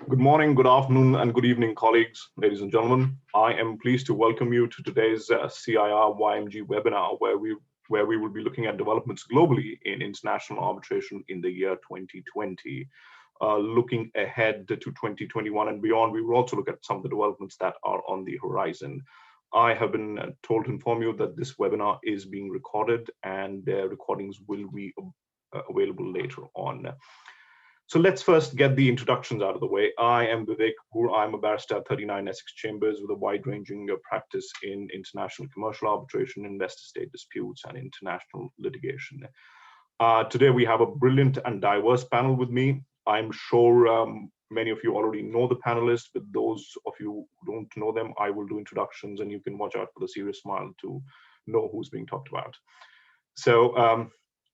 Good morning, good afternoon, and good evening, colleagues, ladies and gentlemen. I am pleased to welcome you to today's CIArb YMG webinar, where we will be looking at developments globally in international arbitration in the year 2020. Looking ahead to 2021 and beyond, we will also look at some of the developments that are on the horizon. I have been told to inform you that this webinar is being recorded, and recordings will be available later on. So let's first get the introductions out of the way. I am Vivek. I'm a barrister at 39 Essex Chambers with a wide-ranging practice in international commercial arbitration, investor-state disputes, and international litigation. Today we have a brilliant and diverse panel with me. I'm sure many of you already know the panelists, but those of you who don't know them, I will do introductions, and you can watch out for the serious smile to know who's being talked about. So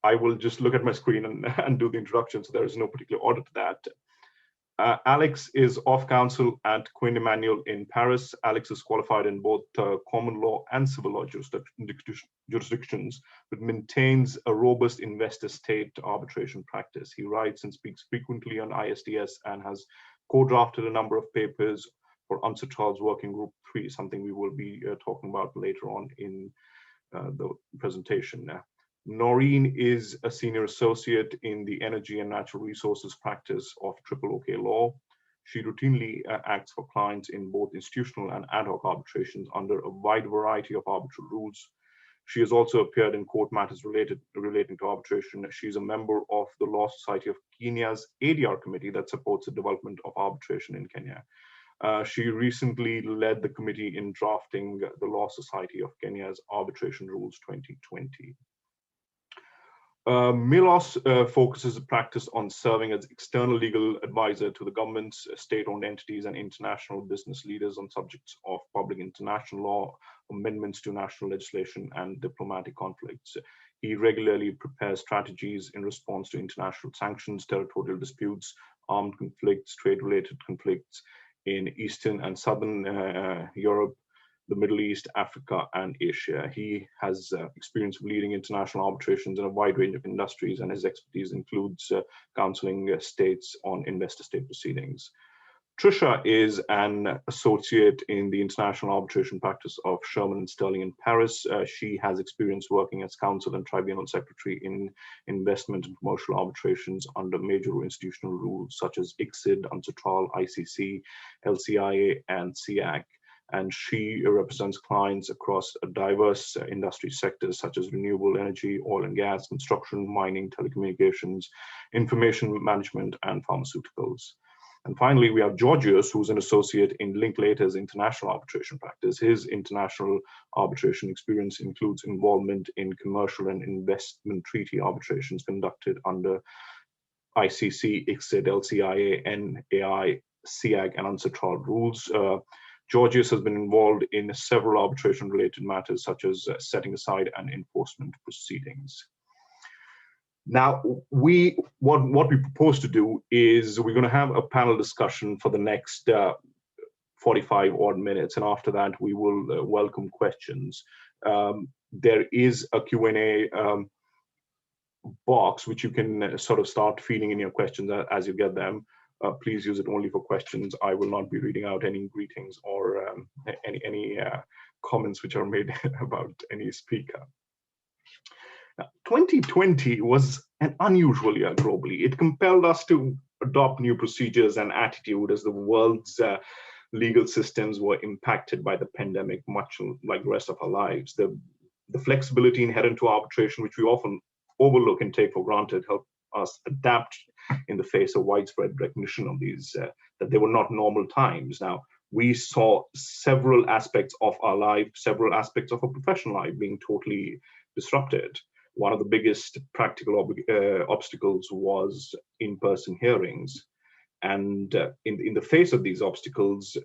I will just look at my screen and do the introduction, so there is no particular order to that. Alex is of counsel at Quinn Emanuel in Paris. Alex is qualified in both common law and civil law jurisdictions, but maintains a robust investor-state arbitration practice. He writes and speaks frequently on ISDS and has co-drafted a number of papers for UNCITRAL's Charles Working Group 3, something we will be talking about later on in the presentation. Noreen is a senior associate in the energy and natural resources practice of Tripleoklaw. She routinely acts for clients in both institutional and ad hoc arbitrations under a wide variety of arbitral rules. She has also appeared in court matters relating to arbitration. She's a member of the Law Society of Kenya's ADR committee that supports the development of arbitration in Kenya. She recently led the committee in drafting the Law Society of Kenya's Arbitration Rules 2020. Miloš focuses the practice on serving as external legal advisor to the governments, state-owned entities, and international business leaders on subjects of public international law, amendments to national legislation, and diplomatic conflicts. He regularly prepares strategies in response to international sanctions, territorial disputes, armed conflicts, trade-related conflicts in Eastern and Southern Europe, the Middle East, Africa, and Asia. He has experience of leading international arbitrations in a wide range of industries, and his expertise includes counseling states on investor-state proceedings. Trisha is an associate in the international arbitration practice of Shearman and Sterling in Paris. She has experience working as counsel and tribunal secretary in investment and commercial arbitrations under major institutional rules such as ICSID, UNCITRAL, ICC, LCIA, and CIAC. And she represents clients across diverse industry sectors such as renewable energy, oil and gas, construction, mining, telecommunications, information management, and pharmaceuticals. And finally, we have Georgios, who's an associate in Linklaters international arbitration practice. His international arbitration experience includes involvement in commercial and investment treaty arbitrations conducted under ICC, ICSID, LCIA, NAI, CIAC, and UNCITRAL rules. Georgios has been involved in several arbitration-related matters, such as setting aside and enforcement proceedings. Now, what we propose to do is we're going to have a panel discussion for the next 45 odd minutes, and after that, we will welcome questions. There is a Q&A box which you can sort of start feeding in your questions as you get them. Please use it only for questions. I will not be reading out any greetings or any comments which are made about any speaker. Now, 2020 was an unusual year globally. It compelled us to adopt new procedures and attitude as the world's legal systems were impacted by the pandemic, much like the rest of our lives. The flexibility inherent to arbitration, which we often overlook and take for granted, helped us adapt in the face of widespread recognition of these, that they were not normal times. Now, we saw several aspects of our life, several aspects of our professional life being totally disrupted. One of the biggest practical obstacles was in-person hearings. And in the face of these obstacles,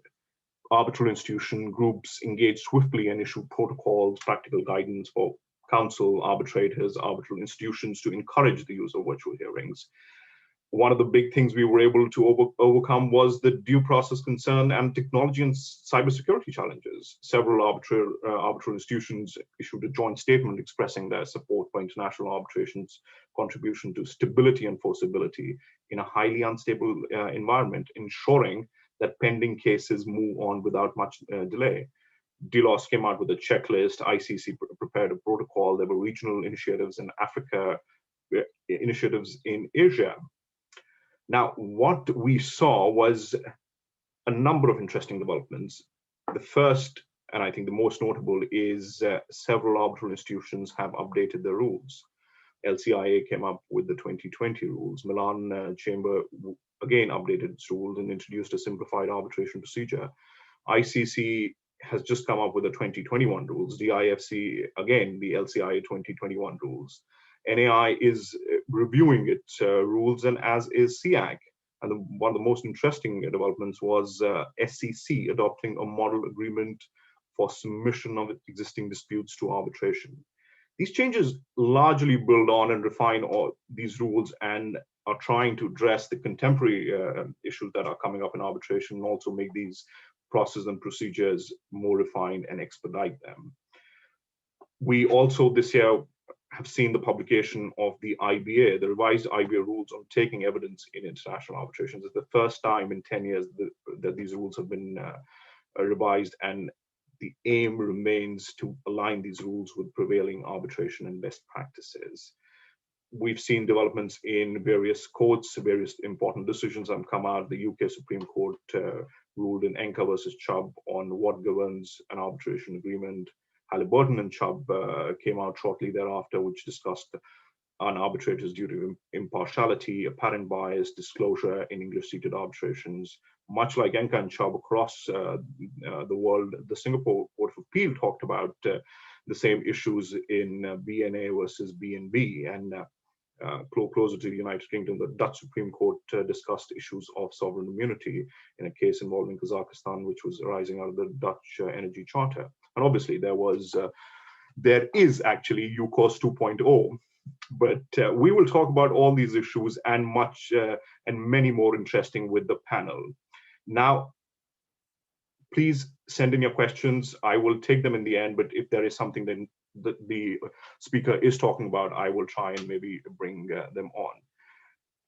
arbitral institution groups engaged swiftly and issued protocols, practical guidance for counsel, arbitrators, arbitral institutions to encourage the use of virtual hearings. One of the big things we were able to overcome was the due process concern and technology and cybersecurity challenges. Several arbitral institutions issued a joint statement expressing their support for international arbitration's contribution to stability and enforceability in a highly unstable environment, ensuring that pending cases move on without much delay. DLOS came out with a checklist, ICC prepared a protocol, there were regional initiatives in Africa, initiatives in Asia. Now, what we saw was a number of interesting developments. The first, and I think the most notable, is several arbitral institutions have updated their rules. LCIA came up with the 2020 rules. Milan Chamber again updated its rules and introduced a simplified arbitration procedure. ICC has just come up with the 2021 rules. DIFC, again, the LCIA 2021 rules. NAI is reviewing its rules, and as is CIAC. And one of the most interesting developments was SEC adopting a model agreement for submission of existing disputes to arbitration. These changes largely build on and refine all these rules and are trying to address the contemporary issues that are coming up in arbitration, and also make these processes and procedures more refined and expedite them. We also this year have seen the publication of the IBA, the revised IBA rules on taking evidence in international arbitrations. It's the first time in 10 years that these rules have been revised, and the aim remains to align these rules with prevailing arbitration and best practices. We've seen developments in various courts, various important decisions have come out. The UK Supreme Court ruled in Enka versus Chubb on what governs an arbitration agreement. Halliburton and Chubb came out shortly thereafter, which discussed an arbitrator's duty of impartiality, apparent bias, disclosure in English-seated arbitrations. Much like Enka and Chubb across the world, the Singapore Court of Appeal talked about the same issues in BNA versus BNB, and closer to the United Kingdom, the Dutch Supreme Court discussed issues of sovereign immunity in a case involving Kazakhstan, which was arising out of the Dutch Energy Charter. And obviously there is actually UCOS 2.0, but we will talk about all these issues and much and many more interesting with the panel. Now, please send in your questions. I will take them in the end, but if there is something that the speaker is talking about, I will try and maybe bring them on.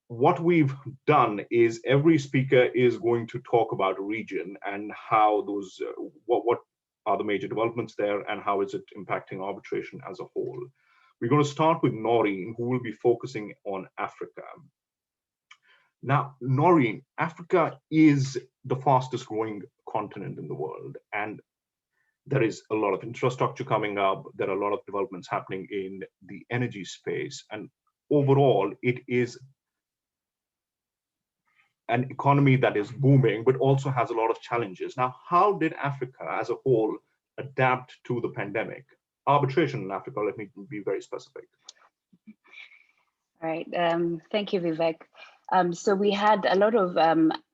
What we've done is every speaker is going to talk about a region and how those, what are the major developments there and how is it impacting arbitration as a whole. We're going to start with Noreen, who will be focusing on Africa. Now, Noreen, Africa is the fastest growing continent in the world, and there is a lot of infrastructure coming up. There are a lot of developments happening in the energy space, and overall, it is an economy that is booming, but also has a lot of challenges. Now, how did Africa as a whole adapt to the pandemic? Arbitration in Africa, let me be very specific. All right, thank you, Vivek. So we had a lot of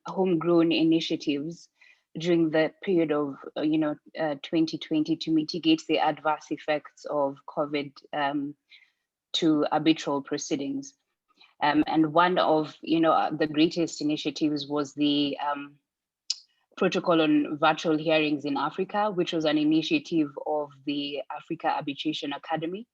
homegrown initiatives during the period of 2020 to mitigate the adverse effects of COVID to arbitral proceedings. And one of the greatest initiatives was the Protocol on Virtual Hearings in Africa, which was an initiative of the Africa Arbitration Academy.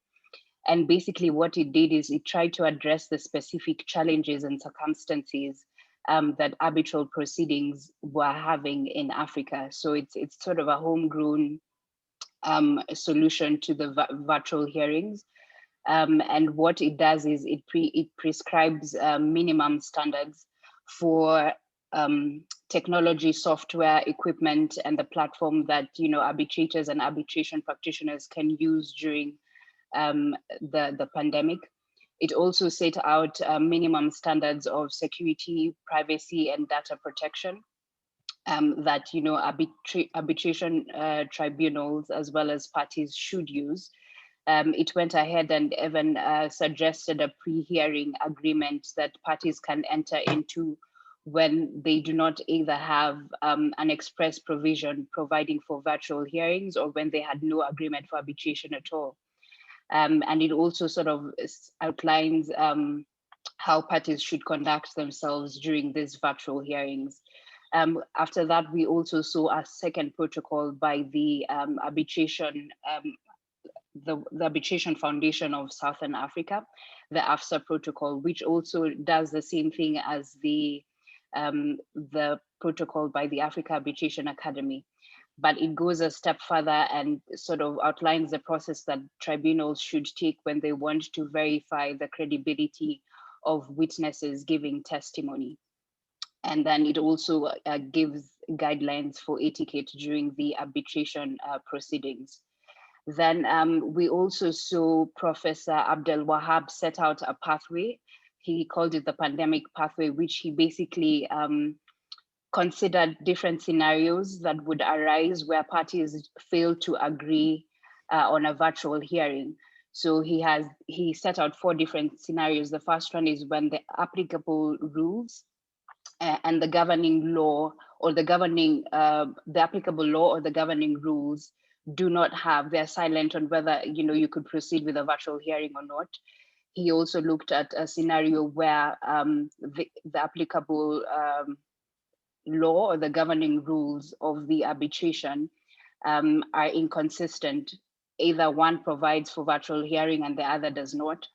And basically what it did is it tried to address the specific challenges and circumstances that arbitral proceedings were having in Africa. So it's sort of a homegrown solution to the virtual hearings. And what it does is it prescribes minimum standards for technology, software, equipment, and the platform that arbitrators and arbitration practitioners can use during the pandemic. It also set out minimum standards of security, privacy, and data protection that arbitration tribunals as well as parties should use. It went ahead and even suggested a pre-hearing agreement that parties can enter into when they do not either have an express provision providing for virtual hearings or when they had no agreement for arbitration at all. And it also sort of outlines how parties should conduct themselves during these virtual hearings. After that, we also saw a second protocol by the Arbitration, the Arbitration Foundation of Southern Africa, the AFSA protocol, which also does the same thing as the protocol by the Africa Arbitration Academy. But it goes a step further and sort of outlines the process that tribunals should take when they want to verify the credibility of witnesses giving testimony. And then it also gives guidelines for etiquette during the arbitration proceedings. Then we also saw Professor Abdel Wahab set out a pathway. He called it the pandemic pathway, which he basically considered different scenarios that would arise where parties fail to agree on a virtual hearing. So he set out 4 different scenarios. The first one is when the applicable rules and the governing law or the applicable law or the governing rules do not have, they're silent on whether you could proceed with a virtual hearing or not. He also looked at a scenario where the applicable law or the governing rules of the arbitration are inconsistent. Either one provides for virtual hearing and the other does not.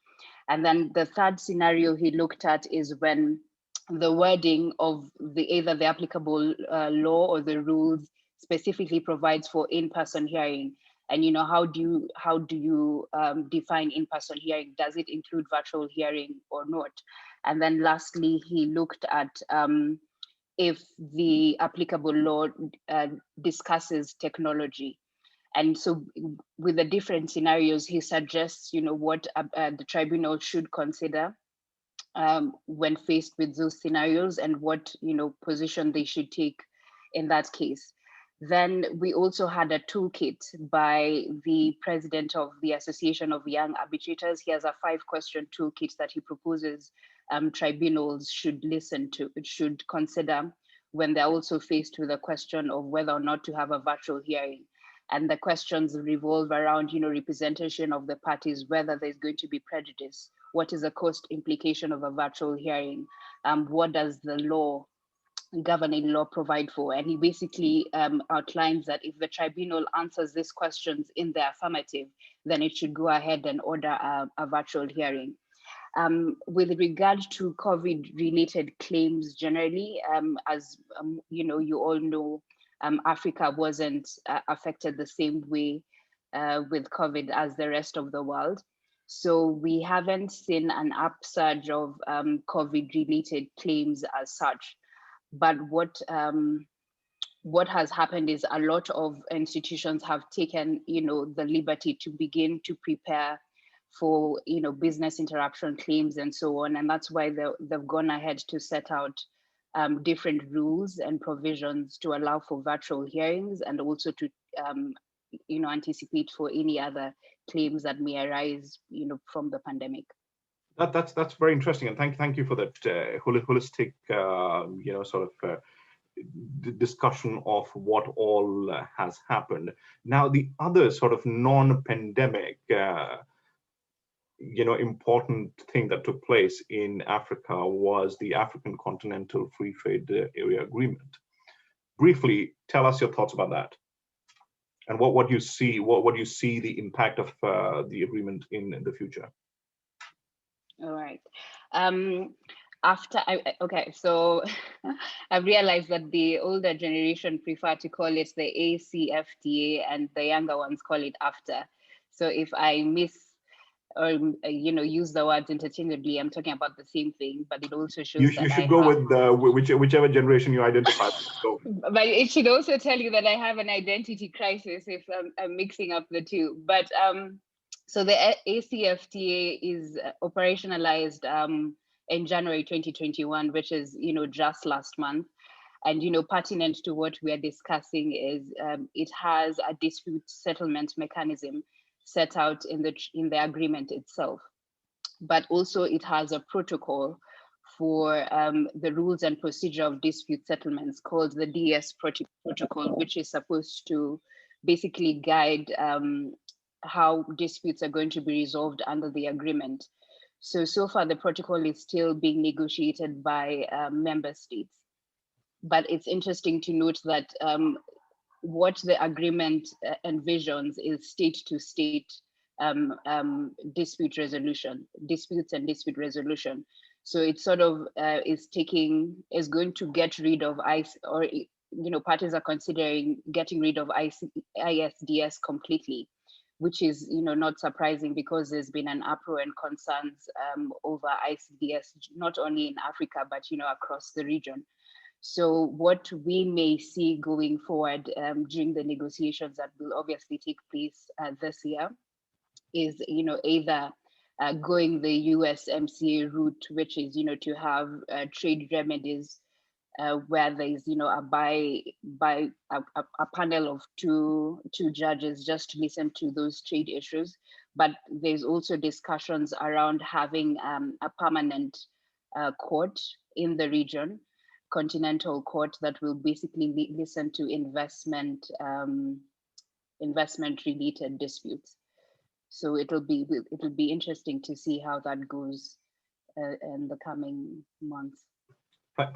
And then the third scenario he looked at is when the wording of either the applicable law or the rules specifically provides for in-person hearing. And how do you define in-person hearing? Does it include virtual hearing or not? And then lastly, he looked at if the applicable law discusses technology. And so with the different scenarios, he suggests, what the tribunal should consider when faced with those scenarios and what, position they should take in that case. Then we also had a toolkit by the president of the Association of Young Arbitrators. He has a 5-question toolkit that he proposes tribunals should consider when they're also faced with a question of whether or not to have a virtual hearing. And the questions revolve around, representation of the parties, whether there's going to be prejudice, what is the cost implication of a virtual hearing, what does the governing law provide for? And he basically outlines that if the tribunal answers these questions in the affirmative, then it should go ahead and order a virtual hearing. With regard to COVID-related claims generally, as you all know, Africa wasn't affected the same way with COVID as the rest of the world. So we haven't seen an upsurge of COVID-related claims as such. But what has happened is a lot of institutions have taken, the liberty to begin to prepare for, business interruption claims and so on. And that's why they've gone ahead to set out different rules and provisions to allow for virtual hearings and also to, anticipate for any other claims that may arise, from the pandemic. That's very interesting, and thank you for that holistic, discussion of what all has happened. Now, the other sort of non-pandemic, important thing that took place in Africa was the African Continental Free Trade Area Agreement. Briefly, tell us your thoughts about that, and what you see, what you see the impact of the agreement in the future. All right. So I've realized that the older generation prefer to call it the ACFTA and the younger ones call it AFTA. So if I or use the words interchangeably, I'm talking about the same thing, but it also shows you should go with whichever generation you identify with. But it should also tell you that I have an identity crisis if I'm mixing up the two. But so the ACFTA is operationalized in January 2021, which is just last month. And pertinent to what we are discussing is it has a dispute settlement mechanism set out in the agreement itself, but also it has a protocol for the rules and procedure of dispute settlements called the DS protocol, which is supposed to basically guide how disputes are going to be resolved under the agreement. So far the protocol is still being negotiated by member states. But it's interesting to note that what the agreement envisions is state-to-state disputes and dispute resolution. So it sort of is going to get rid of parties are considering getting rid of ISDS completely, which is not surprising because there's been an uproar and concerns over ISDS not only in Africa but across the region. So what we may see going forward during the negotiations that will obviously take place this year is either going the USMCA route, which is to have trade remedies where there's a panel of two judges just to listen to those trade issues. But there's also discussions around having a permanent court in the region, continental court, that will basically listen to investment related disputes. So it'll be interesting to see how that goes in the coming months.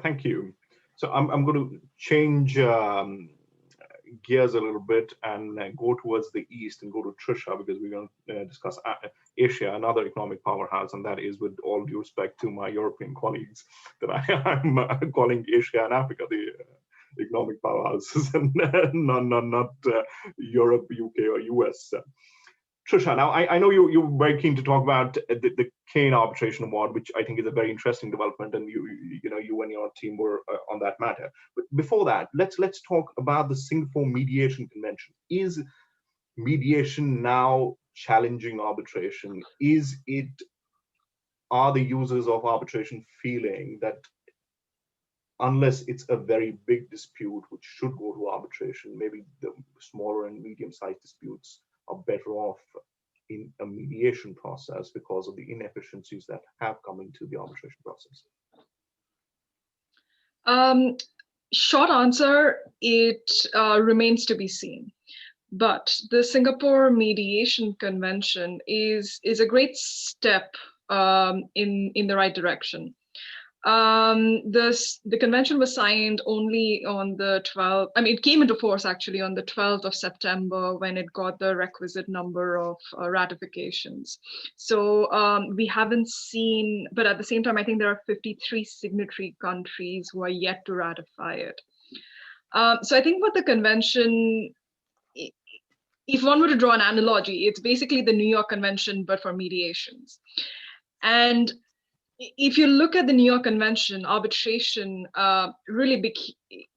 Thank you. So I'm going to change gears a little bit and go towards the east and go to Trisha, because we're going to discuss Asia, another economic powerhouse, and that is, with all due respect to my European colleagues, that I'm calling Asia and Africa the economic powerhouses, and not Europe, UK, or US. Trisha, now I know you're very keen to talk about the Kane Arbitration Award, which I think is a very interesting development, and you and your team were on that matter. But before that, let's talk about the Singapore Mediation Convention. Is mediation now challenging arbitration? Are the users of arbitration feeling that unless it's a very big dispute which should go to arbitration, maybe the smaller and medium-sized disputes are better off in a mediation process because of the inefficiencies that have come into the arbitration process? Short answer, it remains to be seen. But the Singapore Mediation Convention is a great step in the right direction. The convention was signed only on the 12th. I mean, it came into force actually on the 12th of September when it got the requisite number of ratifications. So we haven't seen, but at the same time, I think there are 53 signatory countries who are yet to ratify it. So I think what the convention, if one were to draw an analogy, it's basically the New York Convention, but for mediations. And if you look at the New York Convention, arbitration really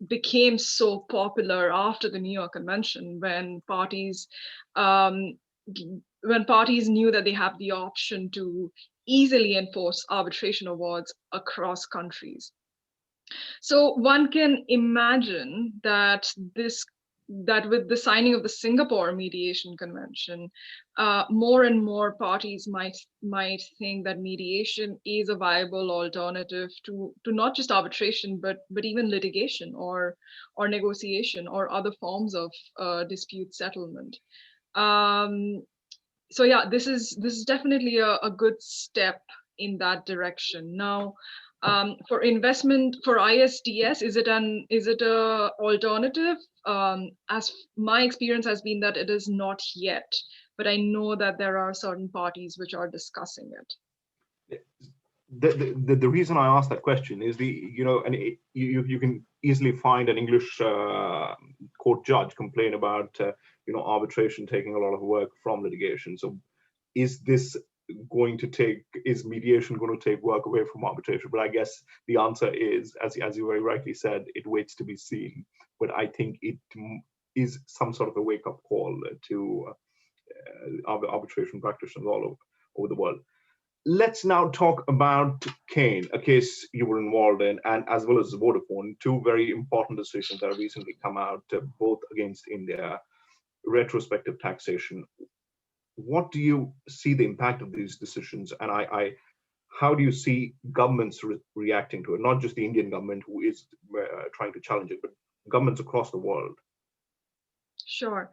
became so popular after the New York Convention, when parties knew that they have the option to easily enforce arbitration awards across countries. So one can imagine that with the signing of the Singapore Mediation Convention, more and more parties might think that mediation is a viable alternative to not just arbitration, but even litigation or negotiation or other forms of dispute settlement. So yeah, this is definitely a good step in that direction. Now, for investment for ISDS, is it a alternative? As my experience has been that it is not yet, but I know that there are certain parties which are discussing it. The reason I asked that question is you can easily find an English court judge complain about arbitration taking a lot of work from litigation. So is mediation going to take work away from arbitration? But I guess the answer is, as you very rightly said, it waits to be seen. But I think it is some sort of a wake-up call to arbitration practitioners all over the world. Let's now talk about Kane, a case you were involved in, and as well as Vodafone, two very important decisions that have recently come out, both against India, retrospective taxation. What do you see the impact of these decisions, and how do you see governments reacting to it? Not just the Indian government, who is trying to challenge it, but governments across the world. Sure.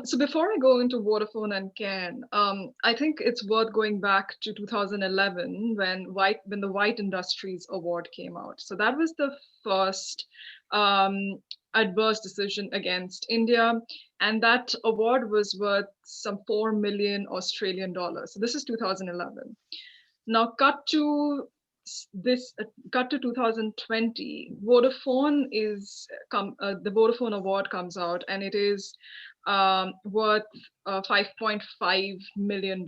So before I go into Vodafone and Cairn, I think it's worth going back to 2011 when the White Industries Award came out. So that was the first adverse decision against India, and that award was worth some 4 million Australian dollars. So this is 2011. Now cut to 2020, Vodafone the Vodafone award comes out, and it is worth $5.5 million.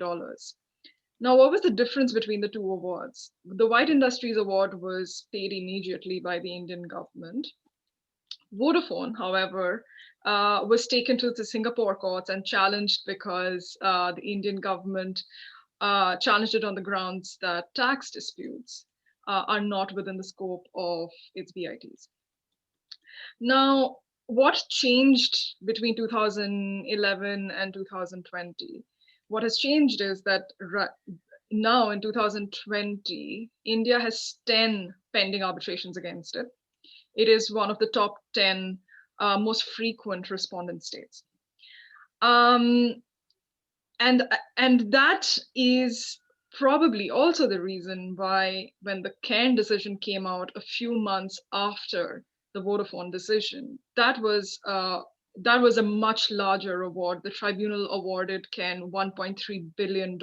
Now, what was the difference between the two awards? The White Industries Award was paid immediately by the Indian government. Vodafone, however, was taken to the Singapore courts and challenged because the Indian government challenged it on the grounds that tax disputes are not within the scope of its BITs. Now, what changed between 2011 and 2020? What has changed is that now in 2020, India has 10 pending arbitrations against it. It is one of the top 10 most frequent respondent states. And that is probably also the reason why when the Cairn decision came out a few months after the Vodafone decision, that was a much larger award. The tribunal awarded Cairn $1.3 billion.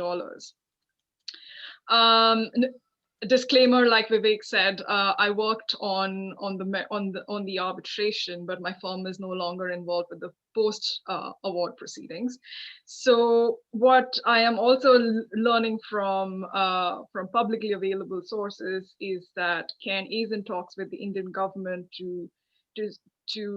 Disclaimer, like Vivek said, I worked on the arbitration, but my firm is no longer involved with the post award proceedings. So what I am also learning from publicly available sources is that Cairn is in talks with the Indian government to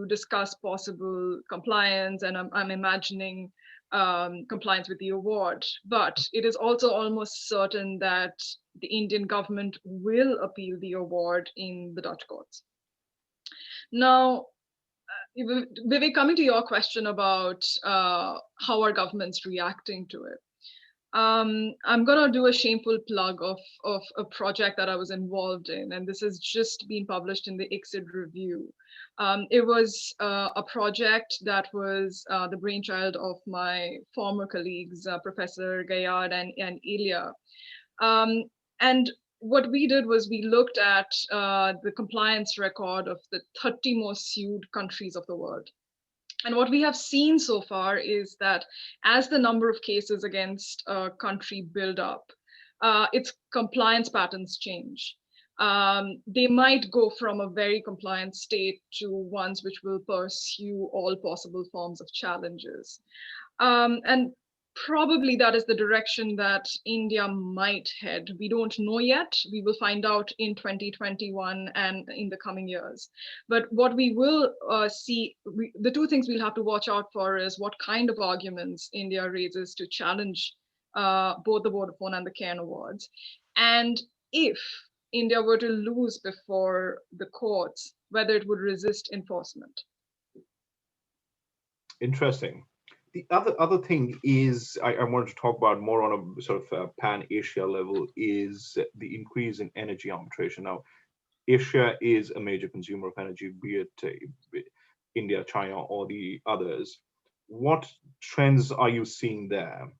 discuss possible compliance, and I'm imagining compliance with the award. But it is also almost certain that the Indian government will appeal the award in the Dutch courts. Now, Vivek, coming to your question about how are governments reacting to it, I'm going to do a shameful plug of a project that I was involved in, and this has just been published in the ICSID review. It was a project that was the brainchild of my former colleagues, Professor Gayad and Ilya. And what we did was we looked at the compliance record of the 30 most sued countries of the world. And what we have seen so far is that as the number of cases against a country build up, its compliance patterns change. They might go from a very compliant state to ones which will pursue all possible forms of challenges. And probably that is the direction that India might head. We don't know yet. We will find out in 2021 and in the coming years. But what we will see, the two things we'll have to watch out for is what kind of arguments India raises to challenge both the Vodafone and the Cairn awards. And if India were to lose before the courts, whether it would resist enforcement. Interesting. The other thing is I wanted to talk about more on a sort of pan-Asia level is the increase in energy arbitration. Now, Asia is a major consumer of energy, be it India, China, or the others. What trends are you seeing there?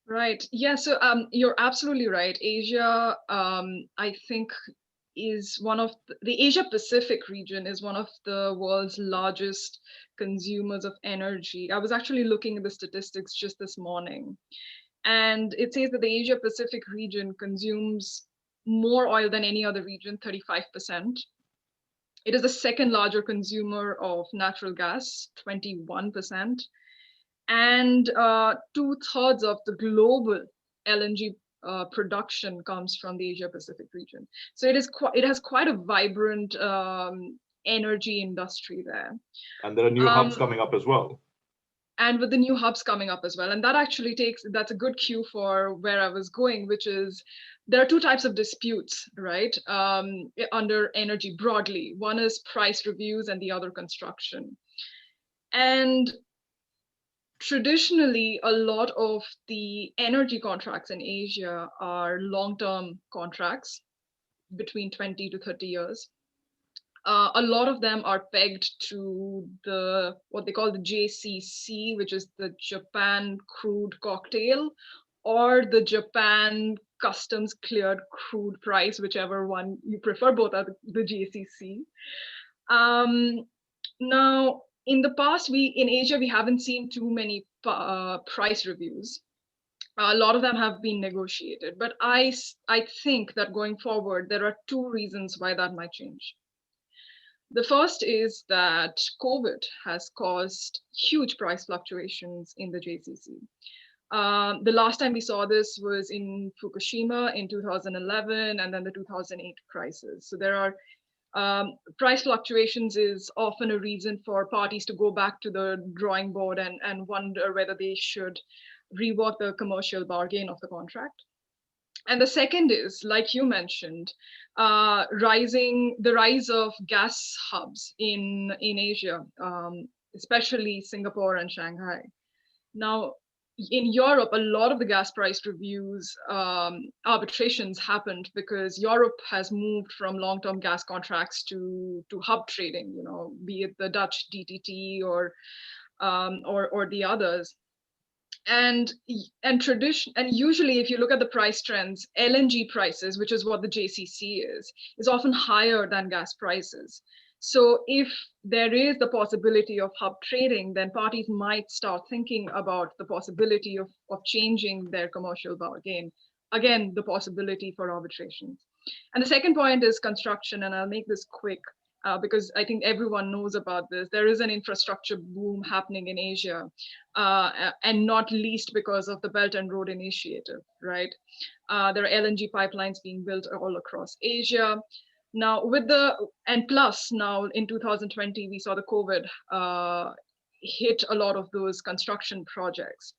Right. Yeah. So you're absolutely right. Asia, I think, is one of the Asia Pacific region is one of the world's largest consumers of energy. I was actually looking at the statistics just this morning, and it says that the Asia Pacific region consumes more oil than any other region, 35%. It is the second larger consumer of natural gas, 21%. And 2/3 of the global LNG production comes from the Asia Pacific region. So it has quite a vibrant energy industry there. And there are new hubs coming up as well. And with the new hubs coming up as well. And that actually that's a good cue for where I was going, which is there are two types of disputes, right? Under energy broadly. One is price reviews and the other construction. And traditionally, a lot of the energy contracts in Asia are long-term contracts between 20 to 30 years. A lot of them are pegged to what they call the JCC, which is the Japan Crude Cocktail, or the Japan Customs Cleared Crude Price, whichever one you prefer. Both are the JCC. Now, in the past, in Asia, we haven't seen too many price reviews. A lot of them have been negotiated, but I think that going forward, there are two reasons why that might change. The first is that COVID has caused huge price fluctuations in the JCC. The last time we saw this was in Fukushima in 2011, and then the 2008 crisis. So there are price fluctuations is often a reason for parties to go back to the drawing board and wonder whether they should rework the commercial bargain of the contract. And the second is, like you mentioned, the rise of gas hubs in Asia, especially Singapore and Shanghai. Now, in Europe, a lot of the gas price reviews, arbitrations happened because Europe has moved from long-term gas contracts to hub trading, be it the Dutch DTT or the others. And usually, if you look at the price trends, LNG prices, which is what the JCC is often higher than gas prices. So if there is the possibility of hub trading, then parties might start thinking about the possibility of changing their commercial bargain. Again, the possibility for arbitration. And the second point is construction, and I'll make this quick. Because I think everyone knows about this. There is an infrastructure boom happening in Asia, and not least because of the Belt and Road Initiative, right? There are LNG pipelines being built all across Asia. Now, plus now in 2020, we saw the COVID hit a lot of those construction projects.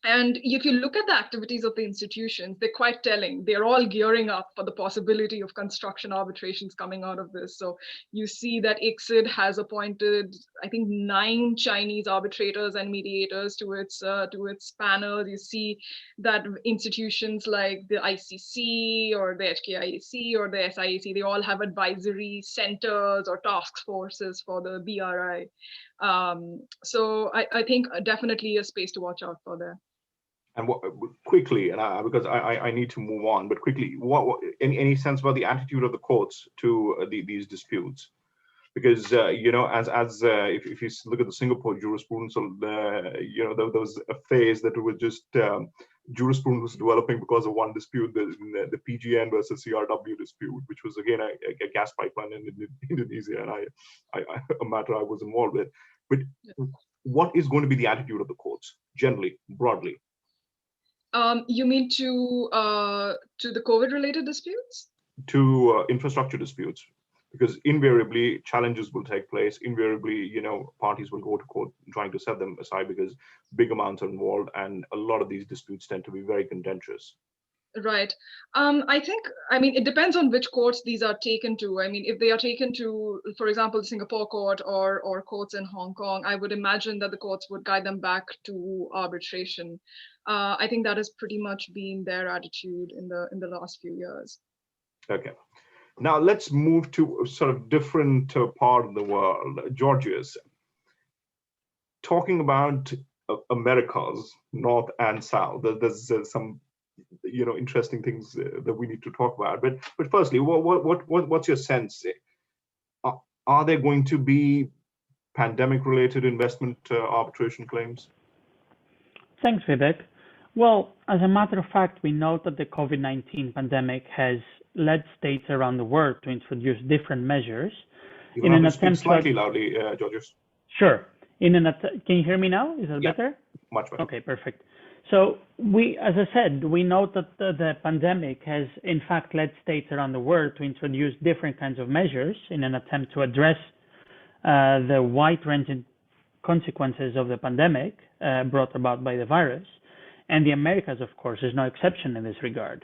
And if you look at the activities of the institutions, they're quite telling. They're all gearing up for the possibility of construction arbitrations coming out of this. So you see that ICSID has appointed, I think, 9 Chinese arbitrators and mediators to its panel. You see that institutions like the ICC or the HKIAC or the SIAC, they all have advisory centers or task forces for the BRI. So I think definitely a space to watch out for there. And quickly, and because I need to move on, but quickly, any sense about the attitude of the courts to these disputes? Because if you look at the Singapore jurisprudence, there was a phase that was just jurisprudence was developing because of one dispute, the PGN versus CRW dispute, which was again a gas pipeline in Indonesia, and a matter I was involved with. But what is going to be the attitude of the courts generally, broadly? You mean to the COVID-related disputes? To infrastructure disputes, because invariably challenges will take place. Invariably, parties will go to court trying to set them aside because big amounts are involved, and a lot of these disputes tend to be very contentious. Right. It depends on which courts these are taken to. I mean, if they are taken to, for example, the Singapore court or courts in Hong Kong, I would imagine that the courts would guide them back to arbitration. I think that has pretty much been their attitude in the last few years. Okay. Now let's move to a sort of different part of the world. Georgios, talking about Americas, North and South, there's some interesting things that we need to talk about. But firstly, what's your sense? Are there going to be pandemic-related investment arbitration claims? Thanks, Vivek. Well, as a matter of fact, we know that the COVID-19 pandemic has led states around the world to introduce different measures in an attempt. Slightly loudly, Georgios. Sure. Can you hear me now? Is that better? Much better. Okay, perfect. So as I said, we know that the pandemic has in fact led states around the world to introduce different kinds of measures in an attempt to address the wide-ranging consequences of the pandemic brought about by the virus. And the Americas, of course, is no exception in this regard.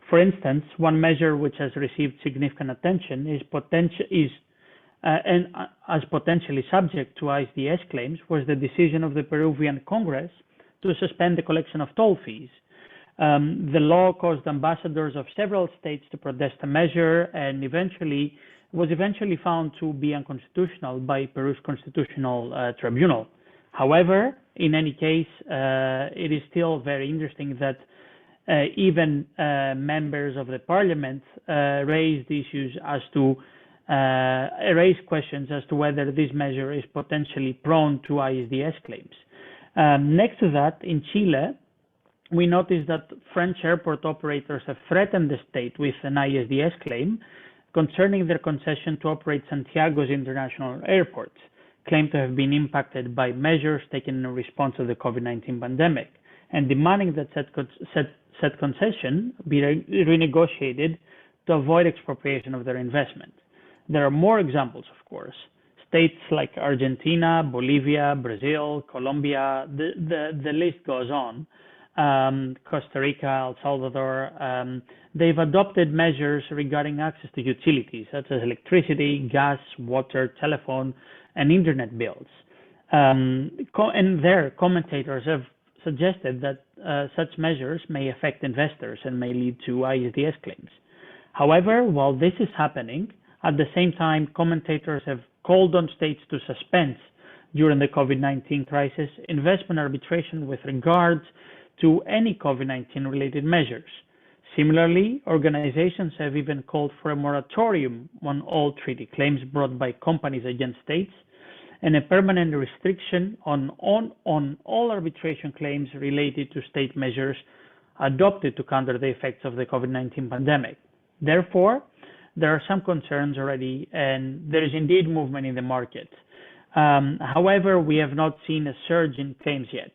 For instance, one measure which has received significant attention is as potentially subject to ISDS claims was the decision of the Peruvian Congress to suspend the collection of toll fees. The law caused ambassadors of several states to protest the measure, and eventually was eventually found to be unconstitutional by Peru's constitutional tribunal. However, in any case, it is still very interesting that even members of the parliament raised issues as to raised questions as to whether this measure is potentially prone to ISDS claims. Next to that, in Chile, we noticed that French airport operators have threatened the state with an ISDS claim concerning their concession to operate Santiago's international airports, claimed to have been impacted by measures taken in response to the COVID-19 pandemic, and demanding that said concession be renegotiated to avoid expropriation of their investment. There are more examples, of course. States like Argentina, Bolivia, Brazil, Colombia, the list goes on. Costa Rica, El Salvador, they've adopted measures regarding access to utilities such as electricity, gas, water, telephone, and internet bills. And their commentators have suggested that such measures may affect investors and may lead to ISDS claims. However, while this is happening, at the same time, commentators have called on states to suspend during the COVID-19 crisis investment arbitration with regards to any COVID-19 related measures. Similarly, organizations have even called for a moratorium on all treaty claims brought by companies against states and a permanent restriction on all arbitration claims related to state measures adopted to counter the effects of the COVID-19 pandemic. Therefore, there are some concerns already, and there is indeed movement in the market. However, we have not seen a surge in claims yet.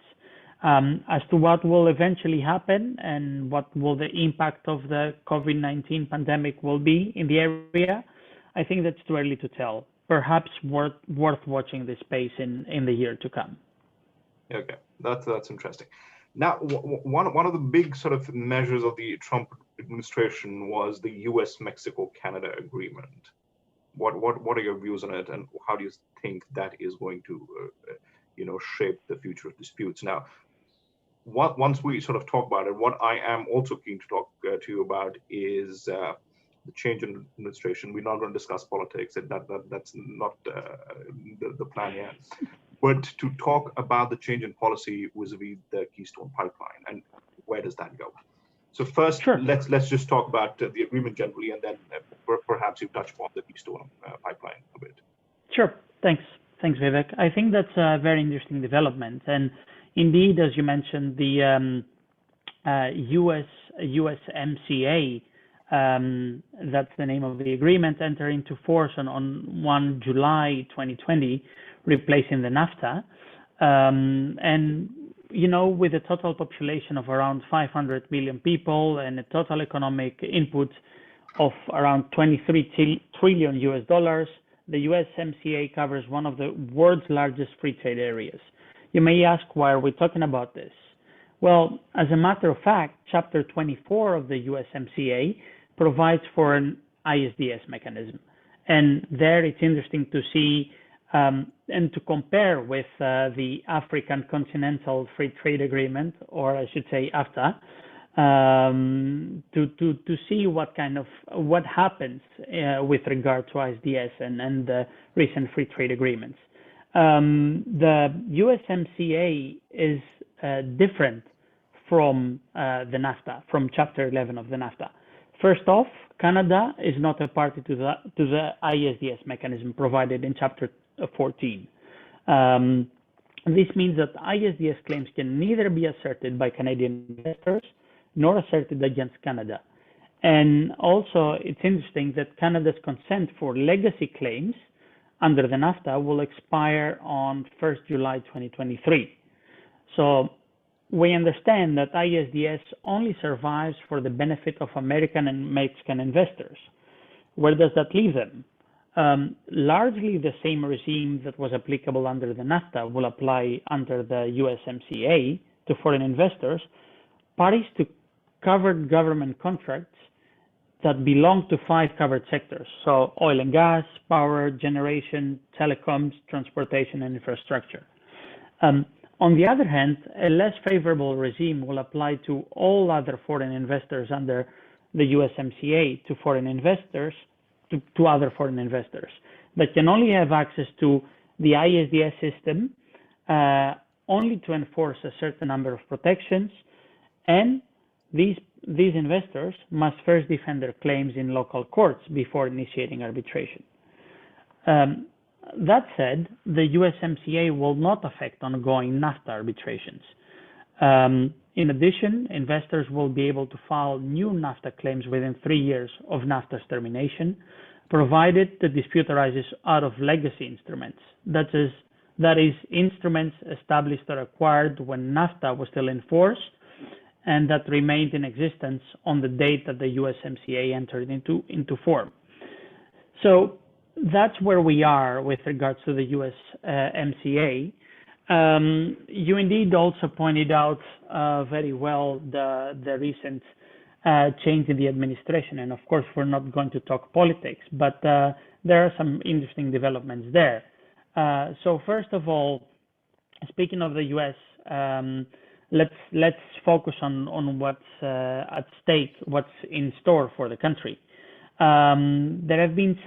As to what will eventually happen and what will the impact of the COVID-19 pandemic will be in the area, I think that's too early to tell. Perhaps worth watching this space in the year to come. Okay, that's interesting. Now, one of the big sort of measures of the Trump administration was the U.S.-Mexico-Canada agreement. What are your views on it, and how do you think that is going to, shape the future of disputes? Now, once we sort of talk about it, what I am also keen to talk to you about is the change in administration. We're not going to discuss politics, and that's not the plan yet. But to talk about the change in policy vis-a-vis the Keystone Pipeline, and where does that go? So first, sure. let's just talk about the agreement generally, and then perhaps you touch upon the Keystone Pipeline a bit. Sure. Thanks, Vivek. I think that's a very interesting development, and indeed, as you mentioned, the USMCA, that's the name of the agreement, entered into force on 1 July 2020, replacing the NAFTA. And, with a total population of around 500 million people and a total economic input of around $23 trillion, the USMCA covers one of the world's largest free trade areas. You may ask, why are we talking about this? Well, as a matter of fact, Chapter 24 of the USMCA provides for an ISDS mechanism. And there it's interesting to see and to compare with the African Continental Free Trade Agreement, or I should say ACFTA, to see what happens with regard to ISDS and the recent free trade agreements. The USMCA is different from the NAFTA, from Chapter 11 of the NAFTA. First off, Canada is not a party to the ISDS mechanism provided in Chapter 14. This means that ISDS claims can neither be asserted by Canadian investors nor asserted against Canada. And also, it's interesting that Canada's consent for legacy claims under the NAFTA will expire on 1st July 2023. So we understand that ISDS only survives for the benefit of American and Mexican investors. Where does that leave them? Largely the same regime that was applicable under the NAFTA will apply under the USMCA to foreign investors, parties to covered government contracts that belong to 5 covered sectors, so oil and gas, power, generation, telecoms, transportation, and infrastructure. On the other hand, a less favorable regime will apply to all other foreign investors under the USMCA to foreign investors to other foreign investors that can only have access to the ISDS system only to enforce a certain number of protections, and these investors must first defend their claims in local courts before initiating arbitration. That said, the USMCA will not affect ongoing NAFTA arbitrations. In addition, investors will be able to file new NAFTA claims within 3 years of NAFTA's termination, provided the dispute arises out of legacy instruments. That is, instruments established or acquired when NAFTA was still in force and that remained in existence on the date that the USMCA entered into form. So that's where we are with regards to the USMCA. You indeed also pointed out very well the recent change in the administration, and of course we're not going to talk politics, but there are some interesting developments there. So first of all, speaking of the US, let's focus on what's at stake, what's in store for the country. There have been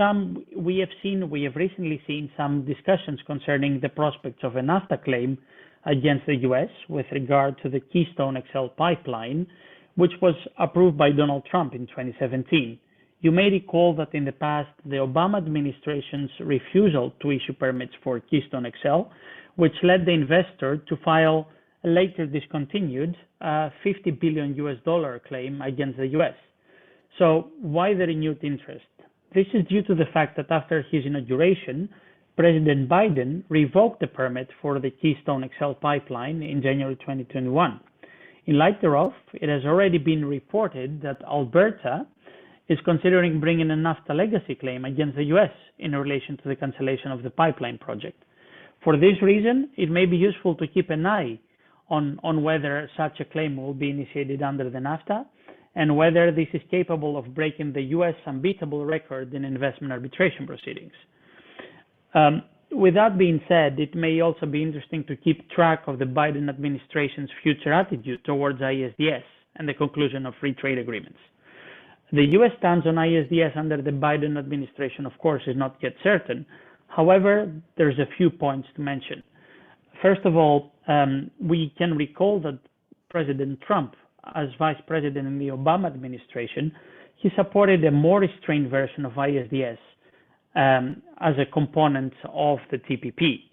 we have recently seen some discussions concerning the prospects of a NAFTA claim against the US with regard to the Keystone XL pipeline, which was approved by Donald Trump in 2017. You may recall that in the past, the Obama administration's refusal to issue permits for Keystone XL, which led the investor to file a later discontinued $50 billion claim against the US. So why the renewed interest? This is due to the fact that after his inauguration, President Biden revoked the permit for the Keystone XL pipeline in January 2021. In light thereof, it has already been reported that Alberta is considering bringing a NAFTA legacy claim against the US in relation to the cancellation of the pipeline project. For this reason, it may be useful to keep an eye on whether such a claim will be initiated under the NAFTA and whether this is capable of breaking the US unbeatable record in investment arbitration proceedings. With that being said, it may also be interesting to keep track of the Biden administration's future attitude towards ISDS and the conclusion of free trade agreements. The US stance on ISDS under the Biden administration, of course, is not yet certain. However, there's a few points to mention. First of all, we can recall that President Trump, as vice president in the Obama administration, he supported a more restrained version of ISDS as a component of the TPP.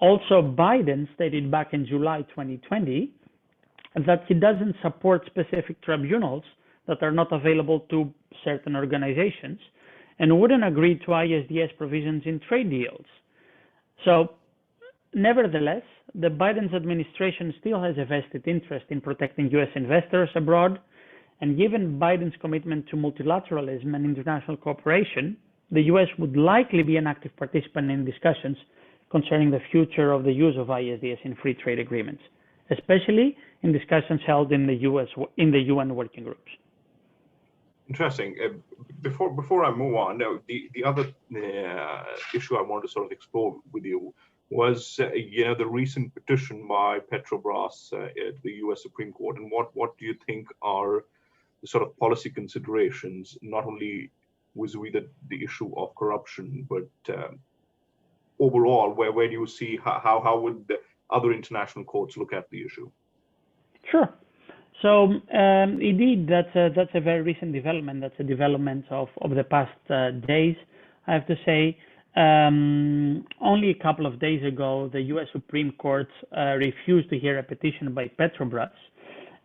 Also, Biden stated back in July 2020 that he doesn't support specific tribunals that are not available to certain organizations and wouldn't agree to ISDS provisions in trade deals. So, nevertheless, the Biden's administration still has a vested interest in protecting US investors abroad, and given Biden's commitment to multilateralism and international cooperation, the US would likely be an active participant in discussions concerning the future of the use of ISDS in free trade agreements, especially in discussions held in the UN working groups. Interesting. Before I move on, the other issue I wanted to sort of explore with you was the recent petition by Petrobras at the US Supreme Court, and what do you think are the sort of policy considerations, not only vis-a-vis the issue of corruption, but overall, where do you see how would the other international courts look at the issue? Sure. So indeed, that's a very recent development. That's a development of the past days, I have to say. Only a couple of days ago, the US Supreme Court refused to hear a petition by Petrobras.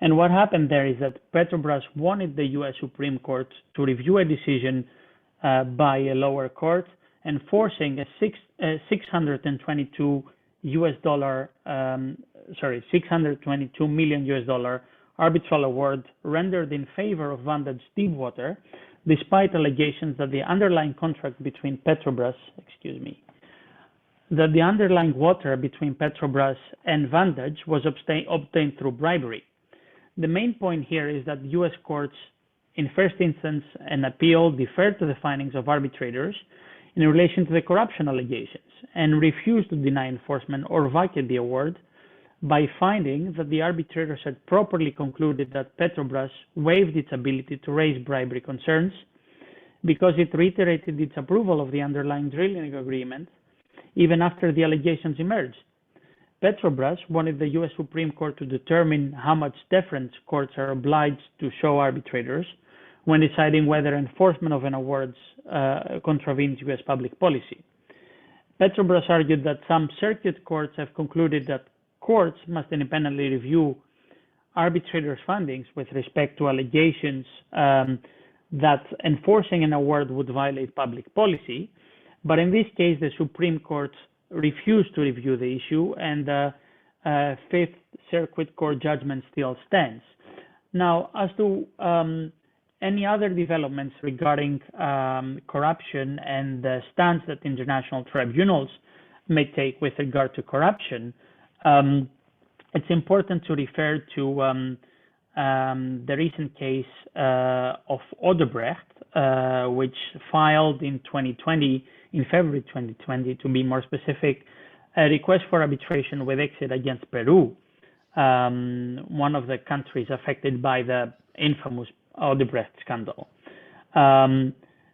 And what happened there is that Petrobras wanted the US Supreme Court to review a decision by a lower court, enforcing a $622 million arbitral award rendered in favor of Vantage Deepwater, despite allegations that the underlying contract between that the underlying water between Petrobras and Vantage was obtained through bribery. The main point here is that US courts, in first instance and appeal, deferred to the findings of arbitrators in relation to the corruption allegations and refused to deny enforcement or vacate the award by finding that the arbitrators had properly concluded that Petrobras waived its ability to raise bribery concerns, because it reiterated its approval of the underlying drilling agreement even after the allegations emerged. Petrobras wanted the US Supreme Court to determine how much deference courts are obliged to show arbitrators when deciding whether enforcement of an award contravenes US public policy. Petrobras argued that some circuit courts have concluded that courts must independently review arbitrators' findings with respect to allegations that enforcing an award would violate public policy. But in this case, the Supreme Court refused to review the issue, and the Fifth Circuit Court judgment still stands. Now, as to any other developments regarding corruption and the stance that international tribunals may take with regard to corruption, it's important to refer to the recent case of Odebrecht, which filed in 2020, in February 2020, to be more specific, a request for arbitration with exit against Peru, one of the countries affected by the infamous Odebrecht scandal.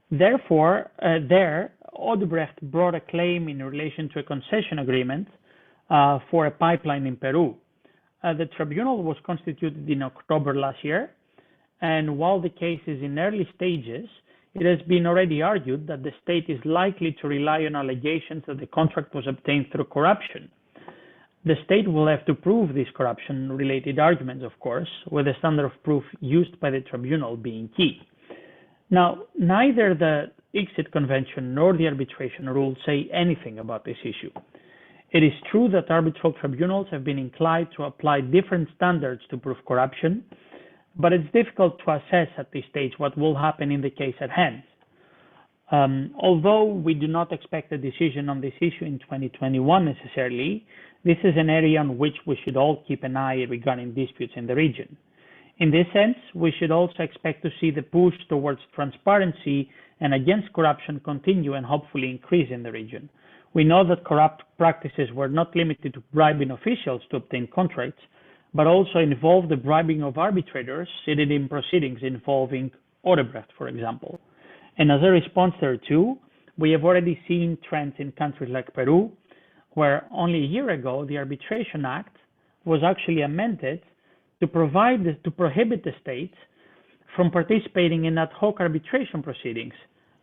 Therefore, Odebrecht brought a claim in relation to a concession agreement for a pipeline in Peru. The tribunal was constituted in October last year, and while the case is in early stages, it has been already argued that the state is likely to rely on allegations that the contract was obtained through corruption. The state will have to prove these corruption-related arguments, of course, with the standard of proof used by the tribunal being key. Now, neither the Exit Convention nor the arbitration rules say anything about this issue. It is true that arbitral tribunals have been inclined to apply different standards to prove corruption, but it's difficult to assess at this stage what will happen in the case at hand. Although we do not expect a decision on this issue in 2021 necessarily, this is an area on which we should all keep an eye regarding disputes in the region. In this sense, we should also expect to see the push towards transparency and against corruption continue and hopefully increase in the region. We know that corrupt practices were not limited to bribing officials to obtain contracts, but also involved the bribing of arbitrators seated in proceedings involving Odebrecht, for example. And as a response thereto, we have already seen trends in countries like Peru, where only a year ago the Arbitration Act was actually amended to prohibit the state from participating in ad hoc arbitration proceedings,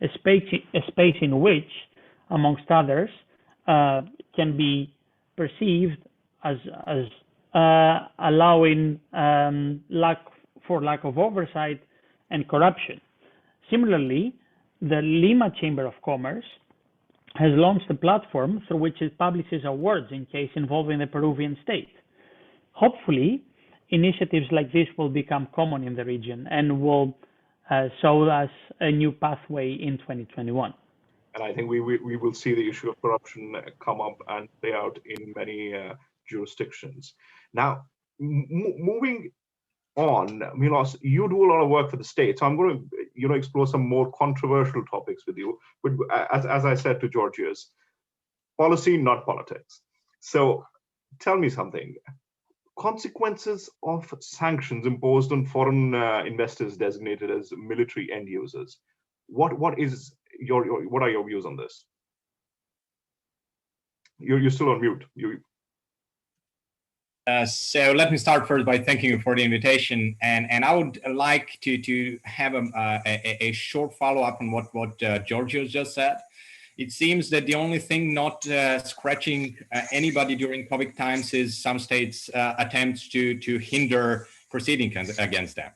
a space in which, amongst others, can be perceived as allowing lack of oversight and corruption. Similarly, the Lima Chamber of Commerce has launched a platform through which it publishes awards in case involving the Peruvian state. Hopefully, initiatives like this will become common in the region and will show us a new pathway in 2021. And I think we will see the issue of corruption come up and play out in many jurisdictions. Now, moving on, Miloš, you do a lot of work for the state, so I'm going to explore some more controversial topics with you. But as I said to Georgios, policy, not politics. So tell me something. Consequences of sanctions imposed on foreign investors designated as military end users. What are your views on this? You're still on mute. So let me start first by thanking you for the invitation, and I would like to have a short follow-up on what Georgios just said. It seems that the only thing not scratching anybody during COVID times is some states' attempts to hinder proceedings against them.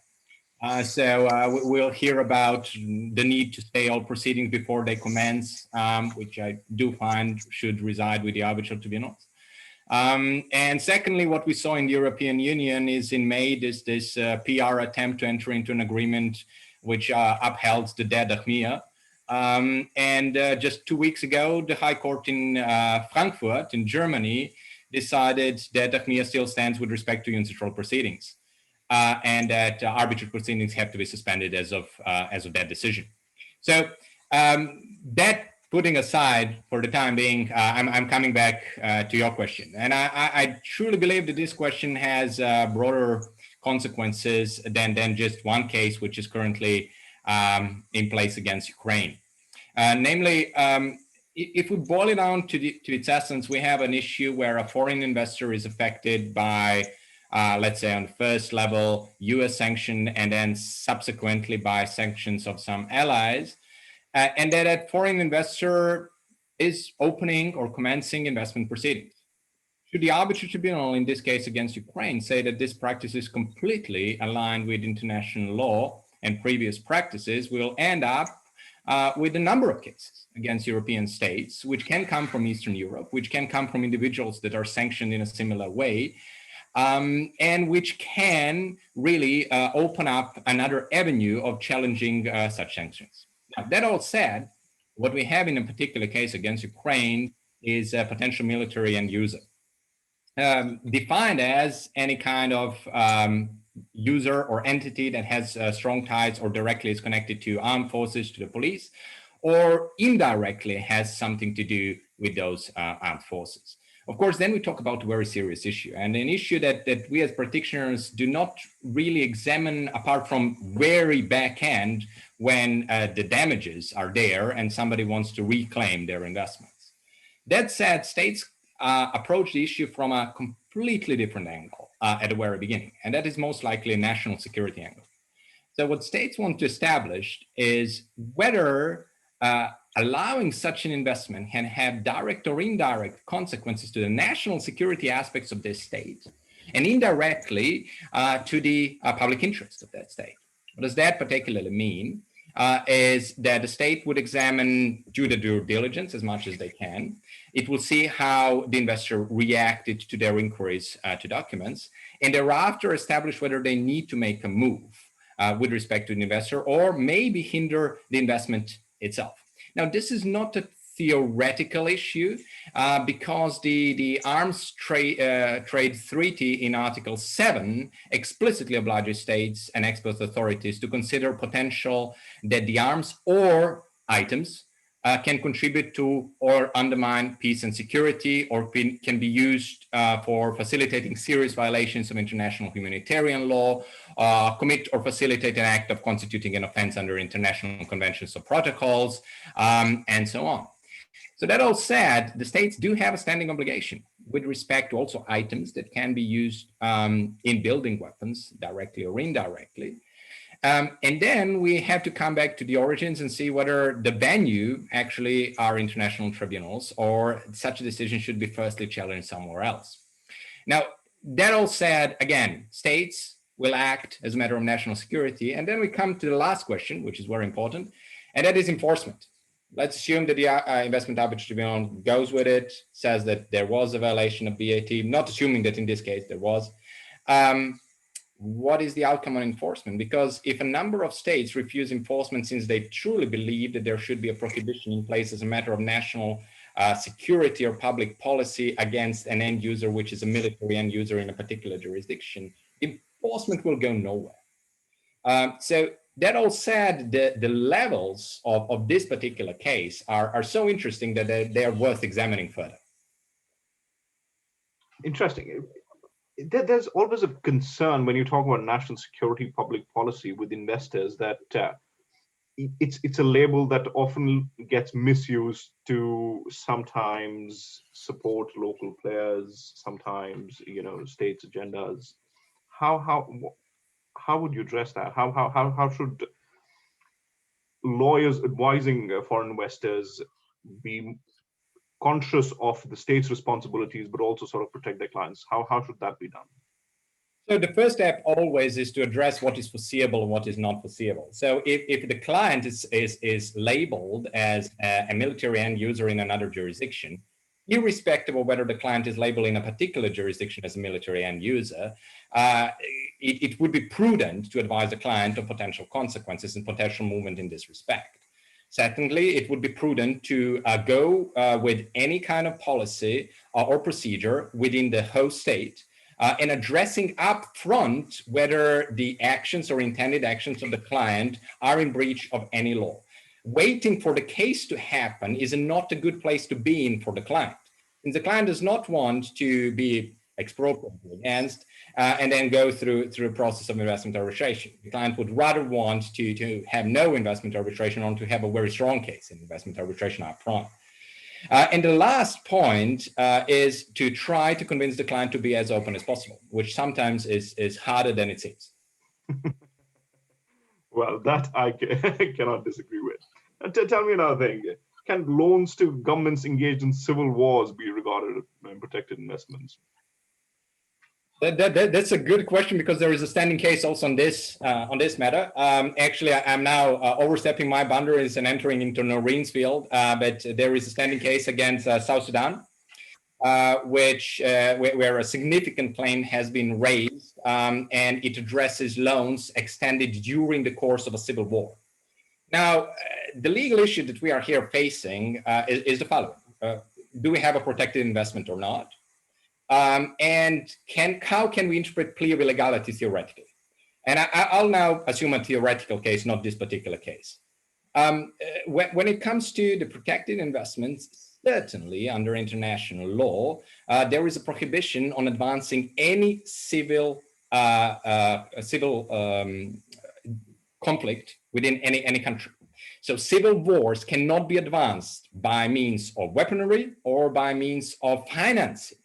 So we'll hear about the need to stay all proceedings before they commence, which I do find should reside with the arbitral tribunals. And secondly, what we saw in the European Union is in May, this PR attempt to enter into an agreement which upheld the dead Achmea. And just 2 weeks ago, the High Court in Frankfurt in Germany decided that Achmea still stands with respect to unilateral proceedings, and that arbitral proceedings have to be suspended as of that decision. So that putting aside for the time being, I'm coming back to your question. And I truly believe that this question has broader consequences than just one case, which is currently in place against Ukraine. Namely, if we boil it down to its essence, we have an issue where a foreign investor is affected by, let's say on the first level, US sanction, and then subsequently by sanctions of some allies, and that foreign investor is opening or commencing investment proceedings. Should the arbitration tribunal, in this case against Ukraine, say that this practice is completely aligned with international law and previous practices, we'll end up with a number of cases against European states, which can come from Eastern Europe, which can come from individuals that are sanctioned in a similar way, and which can really open up another avenue of challenging such sanctions. Now, that all said, what we have in a particular case against Ukraine is a potential military end user, defined as any kind of user or entity that has strong ties or directly is connected to armed forces, to the police, or indirectly has something to do with those armed forces. Of course, then we talk about a very serious issue, and an issue that we as practitioners do not really examine apart from very back end when the damages are there and somebody wants to reclaim their investments. That said, states approach the issue from a completely different angle at the very beginning, and that is most likely a national security angle. So what states want to establish is whether allowing such an investment can have direct or indirect consequences to the national security aspects of this state, and indirectly to the public interest of that state. What does that particularly mean? Is that the state would examine, do the due diligence as much as they can. It will see how the investor reacted to their inquiries to documents, and thereafter establish whether they need to make a move with respect to the investor, or maybe hinder the investment itself. Now, this is not a theoretical issue because the arms trade treaty in Article 7 explicitly obliges states and export authorities to consider potential that the arms or items can contribute to or undermine peace and security, or can be used for facilitating serious violations of international humanitarian law, commit or facilitate an act of constituting an offense under international conventions or protocols, and so on. So that all said, the states do have a standing obligation with respect to also items that can be used in building weapons, directly or indirectly. And then we have to come back to the origins and see whether the venue actually are international tribunals, or such a decision should be firstly challenged somewhere else. Now, that all said, again, states will act as a matter of national security. And then we come to the last question, which is very important, and that is enforcement. Let's assume that the investment arbitration tribunal goes with it, says that there was a violation of BAT, not assuming that in this case there was. What is the outcome on enforcement? Because if a number of states refuse enforcement since they truly believe that there should be a prohibition in place as a matter of national security or public policy against an end user, which is a military end user in a particular jurisdiction, enforcement will go nowhere. So that all said, the levels of this particular case are so interesting that they are worth examining further. Interesting. There's always a concern when you talk about national security public policy with investors that it's a label that often gets misused to sometimes support local players, sometimes states' agendas. How would you address that? How should lawyers advising foreign investors be conscious of the state's responsibilities, but also sort of protect their clients? How should that be done? So the first step always is to address what is foreseeable and what is not foreseeable. So if the client is labeled as a military end user in another jurisdiction, irrespective of whether the client is labeled in a particular jurisdiction as a military end user, it would be prudent to advise the client of potential consequences and potential movement in this respect. Secondly, it would be prudent to go with any kind of policy or procedure within the host state and addressing up front whether the actions or intended actions of the client are in breach of any law. Waiting for the case to happen is not a good place to be in for the client. Since the client does not want to be expropriated against, and then go through a process of investment arbitration. The client would rather want to have no investment arbitration or to have a very strong case in investment arbitration up front. And the last point is to try to convince the client to be as open as possible, which sometimes is harder than it seems. Well, that I cannot disagree with. Tell me another thing. Can loans to governments engaged in civil wars be regarded as protected investments? That's a good question, because there is a standing case also on this matter. Actually, I'm now overstepping my boundaries and entering into Noreen's field, but there is a standing case against South Sudan, where a significant claim has been raised, and it addresses loans extended during the course of a civil war. Now, the legal issue that we are here facing is the following. Do we have a protected investment or not? And how can we interpret plea of illegality theoretically? And I'll now assume a theoretical case, not this particular case. When it comes to the protected investments, certainly under international law, there is a prohibition on advancing any civil conflict within any country. So civil wars cannot be advanced by means of weaponry or by means of financing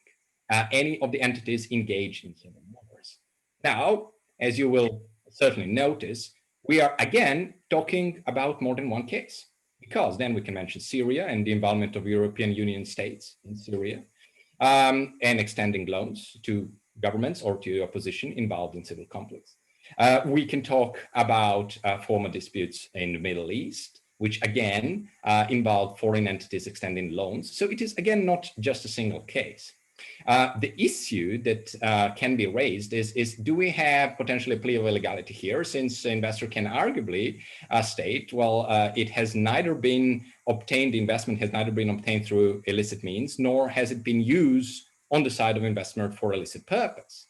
any of the entities engaged in civil wars. Now, as you will certainly notice, we are again talking about more than one case, because then we can mention Syria and the involvement of European Union states in Syria, and extending loans to governments or to opposition involved in civil conflicts. We can talk about former disputes in the Middle East, which again involve foreign entities extending loans. So it is again not just a single case. The issue that can be raised is do we have potentially a plea of illegality here, since the investor can arguably state, well, it has neither been obtained, the investment has neither been obtained through illicit means, nor has it been used on the side of investment for illicit purpose.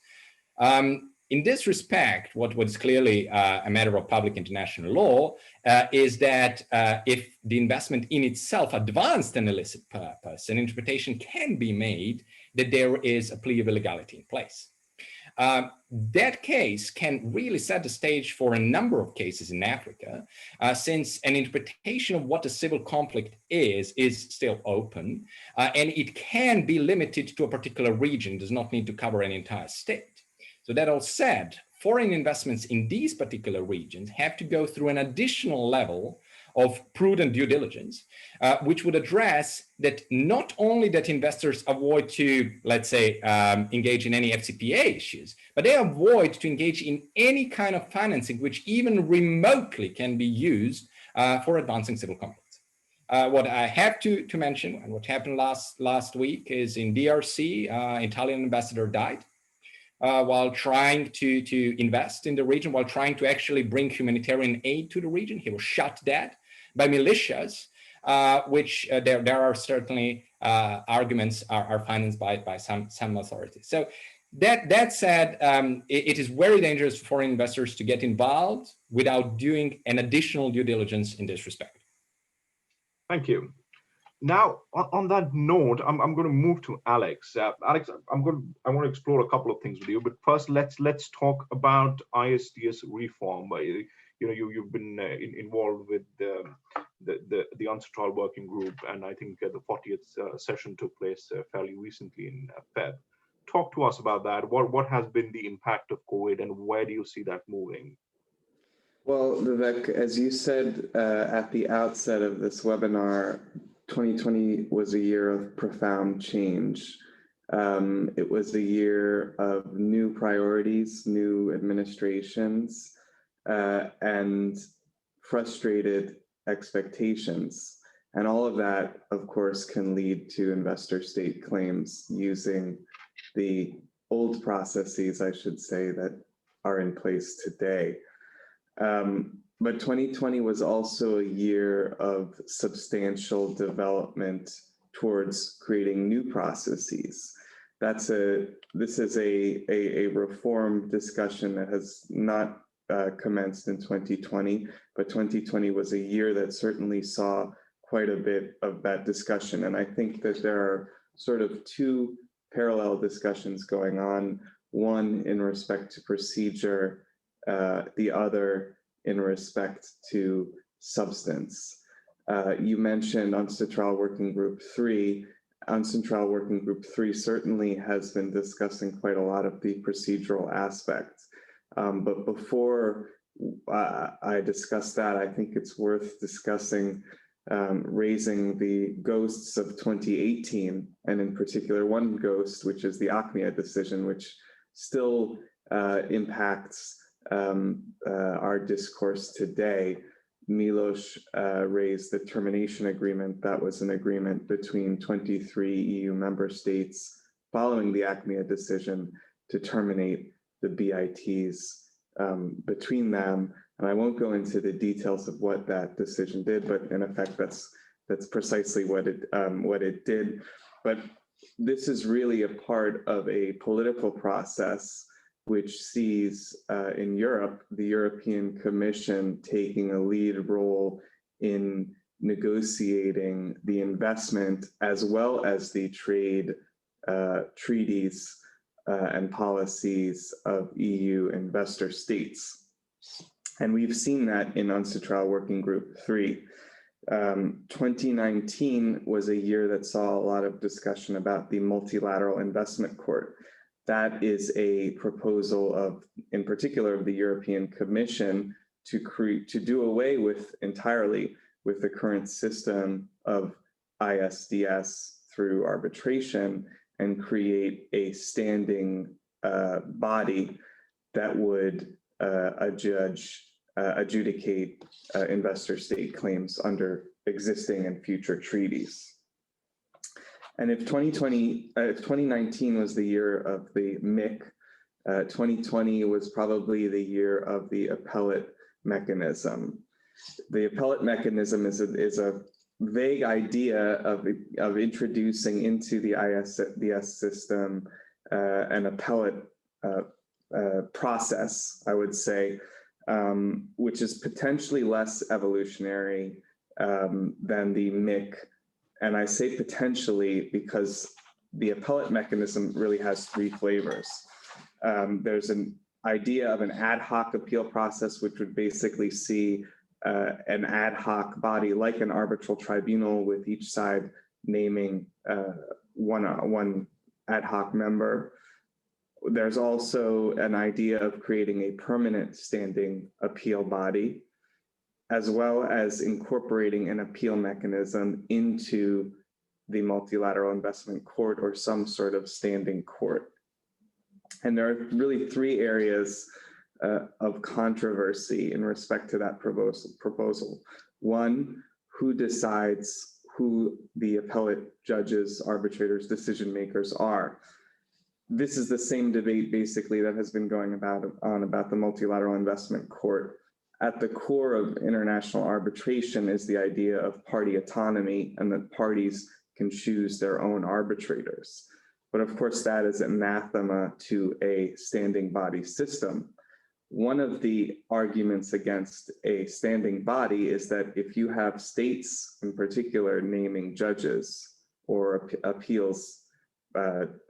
In this respect, what is clearly a matter of public international law is that if the investment in itself advanced an illicit purpose, an interpretation can be made that there is a plea of illegality in place. That case can really set the stage for a number of cases in Africa, since an interpretation of what a civil conflict is still open, and it can be limited to a particular region, does not need to cover an entire state. So that all said, foreign investments in these particular regions have to go through an additional level of prudent due diligence, which would address that not only that investors avoid to, let's say, engage in any FCPA issues, but they avoid to engage in any kind of financing which even remotely can be used for advancing civil conflicts. What I have to mention, and what happened last week, is in DRC, Italian ambassador died while trying to invest in the region, while trying to actually bring humanitarian aid to the region. He was shot dead by militias, which there are certainly arguments are financed by some authorities. So that said, it is very dangerous for foreign investors to get involved without doing an additional due diligence in this respect. Thank you. Now, on that note, I'm going to move to Alex. Alex, I want to explore a couple of things with you, but first, let's talk about ISDS reform. You've been involved with the UNCITRAL working group, and I think the 40th session took place fairly recently in Feb. Talk to us about that. What has been the impact of COVID, and where do you see that moving? Well, Vivek, as you said at the outset of this webinar, 2020 was a year of profound change. It was a year of new priorities, new administrations, and frustrated expectations. And all of that, of course, can lead to investor state claims using the old processes, I should say, that are in place today. But 2020 was also a year of substantial development towards creating new processes. This is a reform discussion that has not commenced in 2020, but 2020 was a year that certainly saw quite a bit of that discussion. And I think that there are sort of two parallel discussions going on. one in respect to procedure, the other in respect to substance. You mentioned UNCITRAL Working Group 3. UNCITRAL Working Group 3 certainly has been discussing quite a lot of the procedural aspects. But before I discuss that, I think it's worth discussing raising the ghosts of 2018, and in particular one ghost, which is the ACFTA decision, which still impacts our discourse today. Miloš raised the termination agreement. That was an agreement between 23 EU member states following the ACFTA decision to terminate the BITs between them. And I won't go into the details of what that decision did, but in effect, that's precisely what it did. But this is really a part of a political process which sees in Europe, the European Commission taking a lead role in negotiating the investment as well as the trade treaties and policies of EU investor states. And we've seen that in UNCITRAL Working Group 3. 2019 was a year that saw a lot of discussion about the Multilateral Investment Court. That is a proposal of, in particular, of the European Commission to do away with entirely with the current system of ISDS through arbitration and create a standing body that would adjudicate investor state claims under existing and future treaties. And if 2019 was the year of the MIC, 2020 was probably the year of the appellate mechanism. The appellate mechanism is a vague idea of introducing into the ISDS system an appellate process, I would say, which is potentially less evolutionary than the MIC. And I say potentially because the appellate mechanism really has three flavors. There's an idea of an ad hoc appeal process, which would basically see an ad hoc body like an arbitral tribunal with each side naming one ad hoc member. There's also an idea of creating a permanent standing appeal body, as well as incorporating an appeal mechanism into the Multilateral Investment Court or some sort of standing court. And there are really three areas of controversy in respect to that proposal. One, who decides who the appellate judges, arbitrators, decision makers are? This is the same debate basically that has been going on about the Multilateral Investment Court. At the core of international arbitration is the idea of party autonomy and that parties can choose their own arbitrators. But of course, that is anathema to a standing body system. One of the arguments against a standing body is that if you have states in particular naming judges or appeals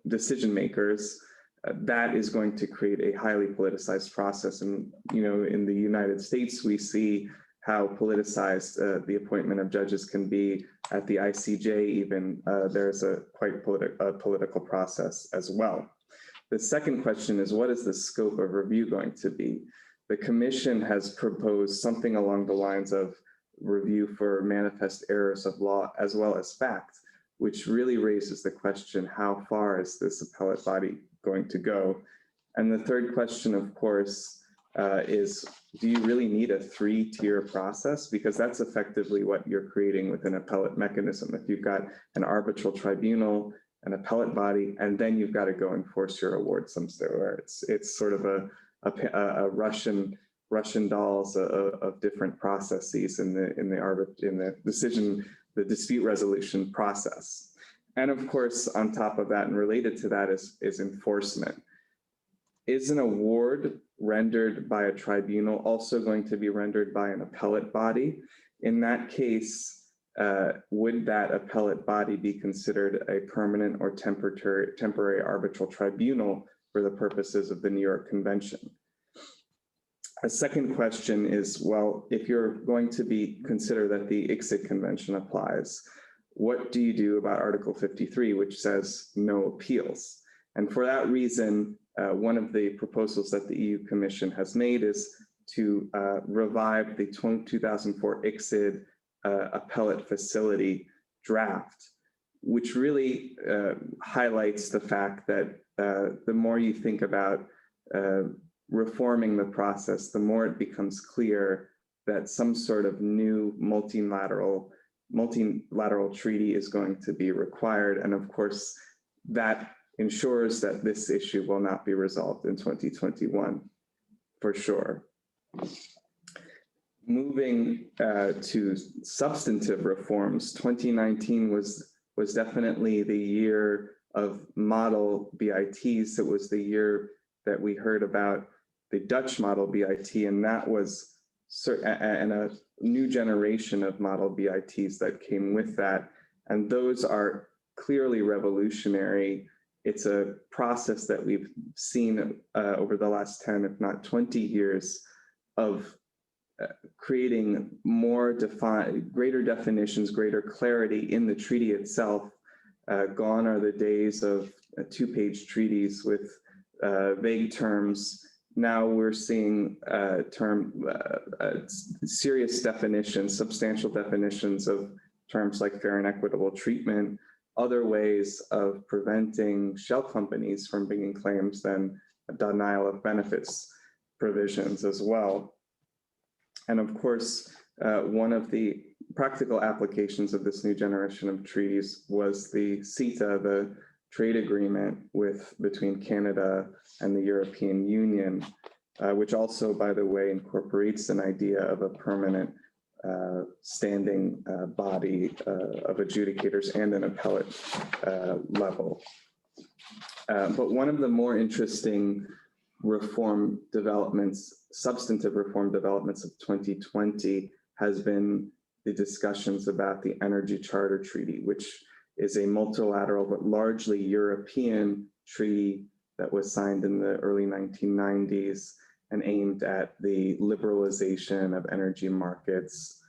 decision makers, that is going to create a highly politicized process. And in the United States, we see how politicized the appointment of judges can be. At the ICJ, even there's a quite political process as well. The second question is, what is the scope of review going to be? The Commission has proposed something along the lines of review for manifest errors of law as well as fact, which really raises the question, how far is this appellate body going to go? And the third question, of course, is, do you really need a three-tier process? Because that's effectively what you're creating with an appellate mechanism. If you've got an arbitral tribunal, an appellate body, and then you've got to go enforce your award somewhere. It's sort of a Russian dolls of different processes in the dispute resolution process. And of course, on top of that and related to that is enforcement. Is an award rendered by a tribunal also going to be rendered by an appellate body? In that case, would that appellate body be considered a permanent or temporary arbitral tribunal for the purposes of the New York Convention. A second question is, well, if you're going to consider that the ICSID Convention applies, what do you do about Article 53, which says no appeals? And for that reason, one of the proposals that the EU Commission has made is to revive the 2004 ICSID appellate facility draft, which really highlights the fact that the more you think about reforming the process, the more it becomes clear that some sort of new multilateral treaty is going to be required. And of course, that ensures that this issue will not be resolved in 2021, for sure. Moving to substantive reforms, 2019 was definitely the year of model BITs. It was the year that we heard about the Dutch model BIT, and that was and a new generation of model BITs that came with that. And those are clearly revolutionary. It's a process that we've seen over the last 10, if not 20 years of creating more greater definitions, greater clarity in the treaty itself. Gone are the days of two-page treaties with vague terms. Now we're seeing serious definitions, substantial definitions of terms like fair and equitable treatment, other ways of preventing shell companies from bringing claims than denial of benefits provisions as well. And of course, one of the practical applications of this new generation of treaties was the CETA, the trade agreement between Canada and the European Union, which also, by the way, incorporates an idea of a permanent standing body of adjudicators and an appellate level. But one of the more interesting reform developments, substantive reform developments of 2020 has been the discussions about the Energy Charter Treaty, which is a multilateral but largely European treaty that was signed in the early 1990s and aimed at the liberalization of energy markets,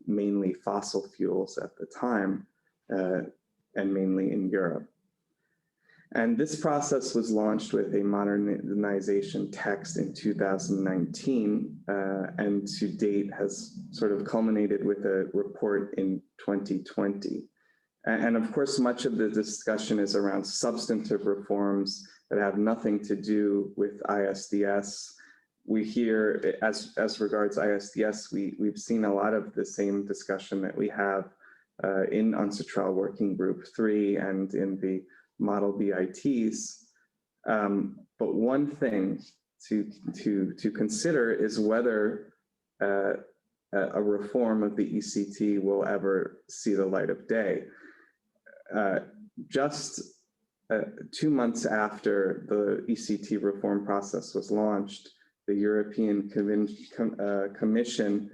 mainly fossil fuels at the time, and mainly in Europe. And this process was launched with a modernization text in 2019, and to date has sort of culminated with a report in 2020. And of course, much of the discussion is around substantive reforms that have nothing to do with ISDS. We hear, as regards ISDS, we've seen a lot of the same discussion that we have in UNCITRAL Working Group 3 and in the model BITs. But one thing to consider is whether a reform of the ECT will ever see the light of day. Just 2 months after the ECT reform process was launched, the European Commission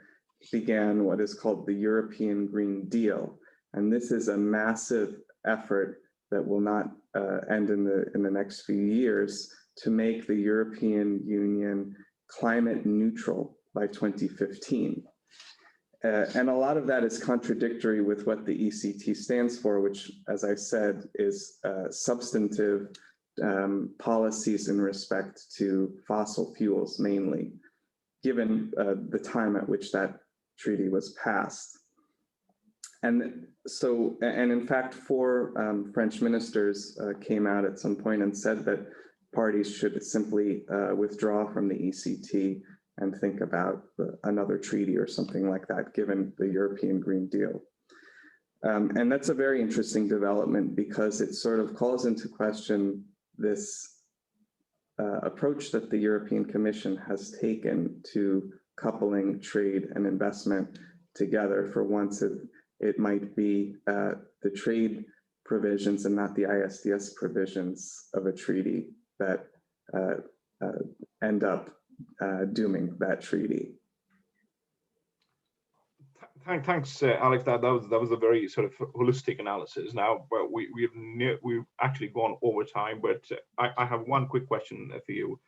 began what is called the European Green Deal. And this is a massive effort that will not end in the next few years to make the European Union climate neutral by 2015. And a lot of that is contradictory with what the ECT stands for, which, as I said, is substantive policies in respect to fossil fuels mainly, given the time at which that treaty was passed. And so, and in fact, 4 French ministers came out at some point and said that parties should simply withdraw from the ECT and think about another treaty or something like that, given the European Green Deal. And that's a very interesting development because it sort of calls into question this approach that the European Commission has taken to coupling trade and investment together. For once, it might be the trade provisions and not the ISDS provisions of a treaty that end up dooming that treaty. Thanks, Alex. That was a very sort of holistic analysis. Now, but we've actually gone over time. But I have one quick question for you.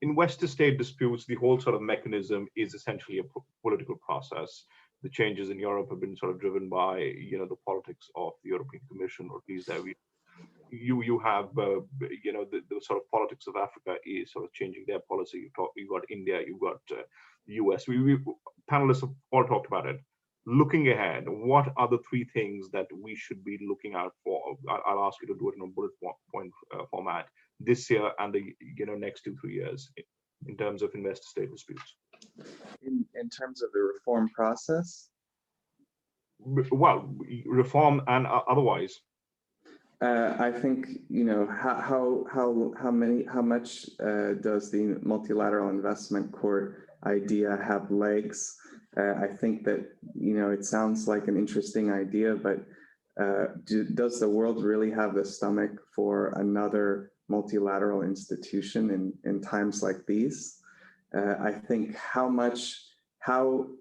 Investor-state disputes, the whole sort of mechanism is essentially a political process. The changes in Europe have been sort of driven by the politics of the European Commission, or at least that you have the sort of politics of Africa is sort of changing their policy. You've got India, you've got US. We panelists have all talked about it. Looking ahead, what are the three things that we should be looking out for? I'll ask you to do it in a bullet point format this year and the next 2-3 years in terms of investor-state disputes. In terms of the reform process? Well, reform and otherwise. I think how much does the multilateral investment court idea have legs? I think that it sounds like an interesting idea, but does the world really have the stomach for another multilateral institution in times like these? I think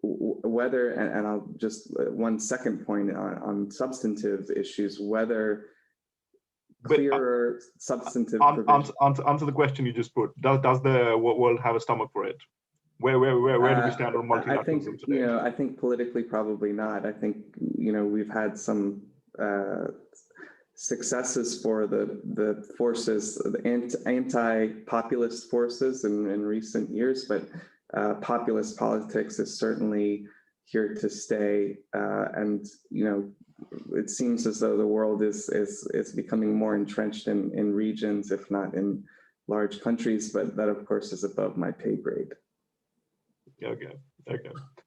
whether, and I'll just one second point on substantive issues, whether clearer substantive answer the question you just put. Does the world have a stomach for it? Where do we stand on multilateralism today? I think politically probably not. I think we've had some successes for the forces, the anti-populist forces in recent years, but populist politics is certainly here to stay. And it seems as though the world is becoming more entrenched in regions, if not in large countries. But that, of course, is above my pay grade. Okay.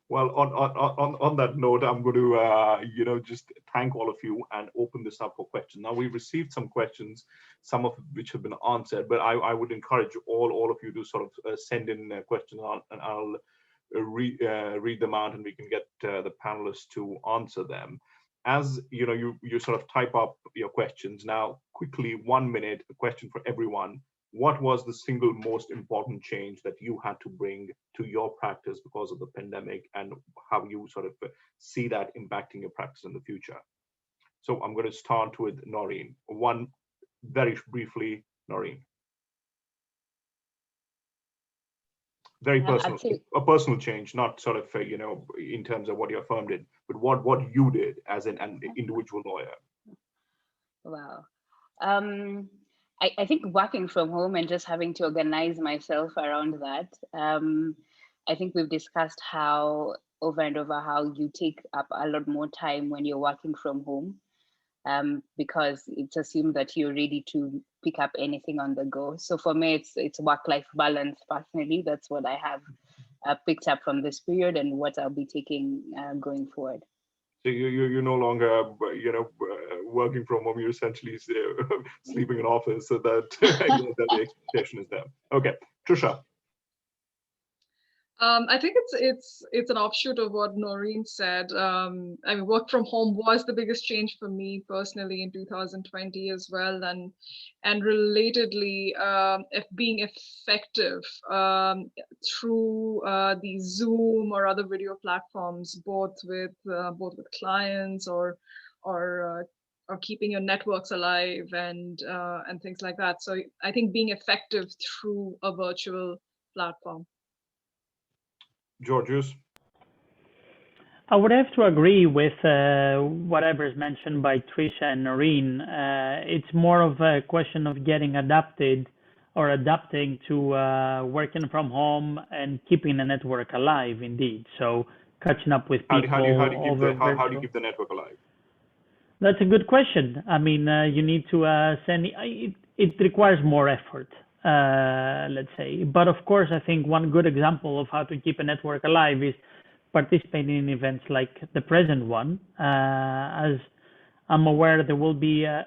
Well, on that note, I'm going to just thank all of you and open this up for questions. Now, we've received some questions, some of which have been answered, but I would encourage all of you to sort of send in questions and I'll read them out and we can get the panelists to answer them. As you sort of type up your questions now. Quickly, 1 minute, a question for everyone. What was the single most important change that you had to bring to your practice because of the pandemic, and how you sort of see that impacting your practice in the future? So I'm going to start with Noreen. One, very briefly, Noreen. Very personal, a personal change, not sort of in terms of what your firm did, but what you did as an individual lawyer. Wow. I think working from home and just having to organize myself around that. I think we've discussed how over and over how you take up a lot more time when you're working from home, because it's assumed that you're ready to pick up anything on the go. So for me, it's work-life balance. Personally, that's what I have picked up from this period and what I'll be taking going forward. So you're no longer, working from home. You're essentially sleeping in office, so that that the expectation is there. Okay, Trisha. I think it's an offshoot of what Noreen said. I mean, work from home was the biggest change for me personally in 2020 as well, and relatedly, being effective through the Zoom or other video platforms, both with clients or keeping your networks alive and things like that. So I think being effective through a virtual platform. Georgios? I would have to agree with whatever is mentioned by Trisha and Noreen. It's more of a question of getting adapting to working from home and keeping the network alive, indeed. So catching up with people. How do you keep the network alive? That's a good question. I mean, you need to send it requires more effort. Let's say. But of course, I think one good example of how to keep a network alive is participating in events like the present one. As I'm aware, there will be a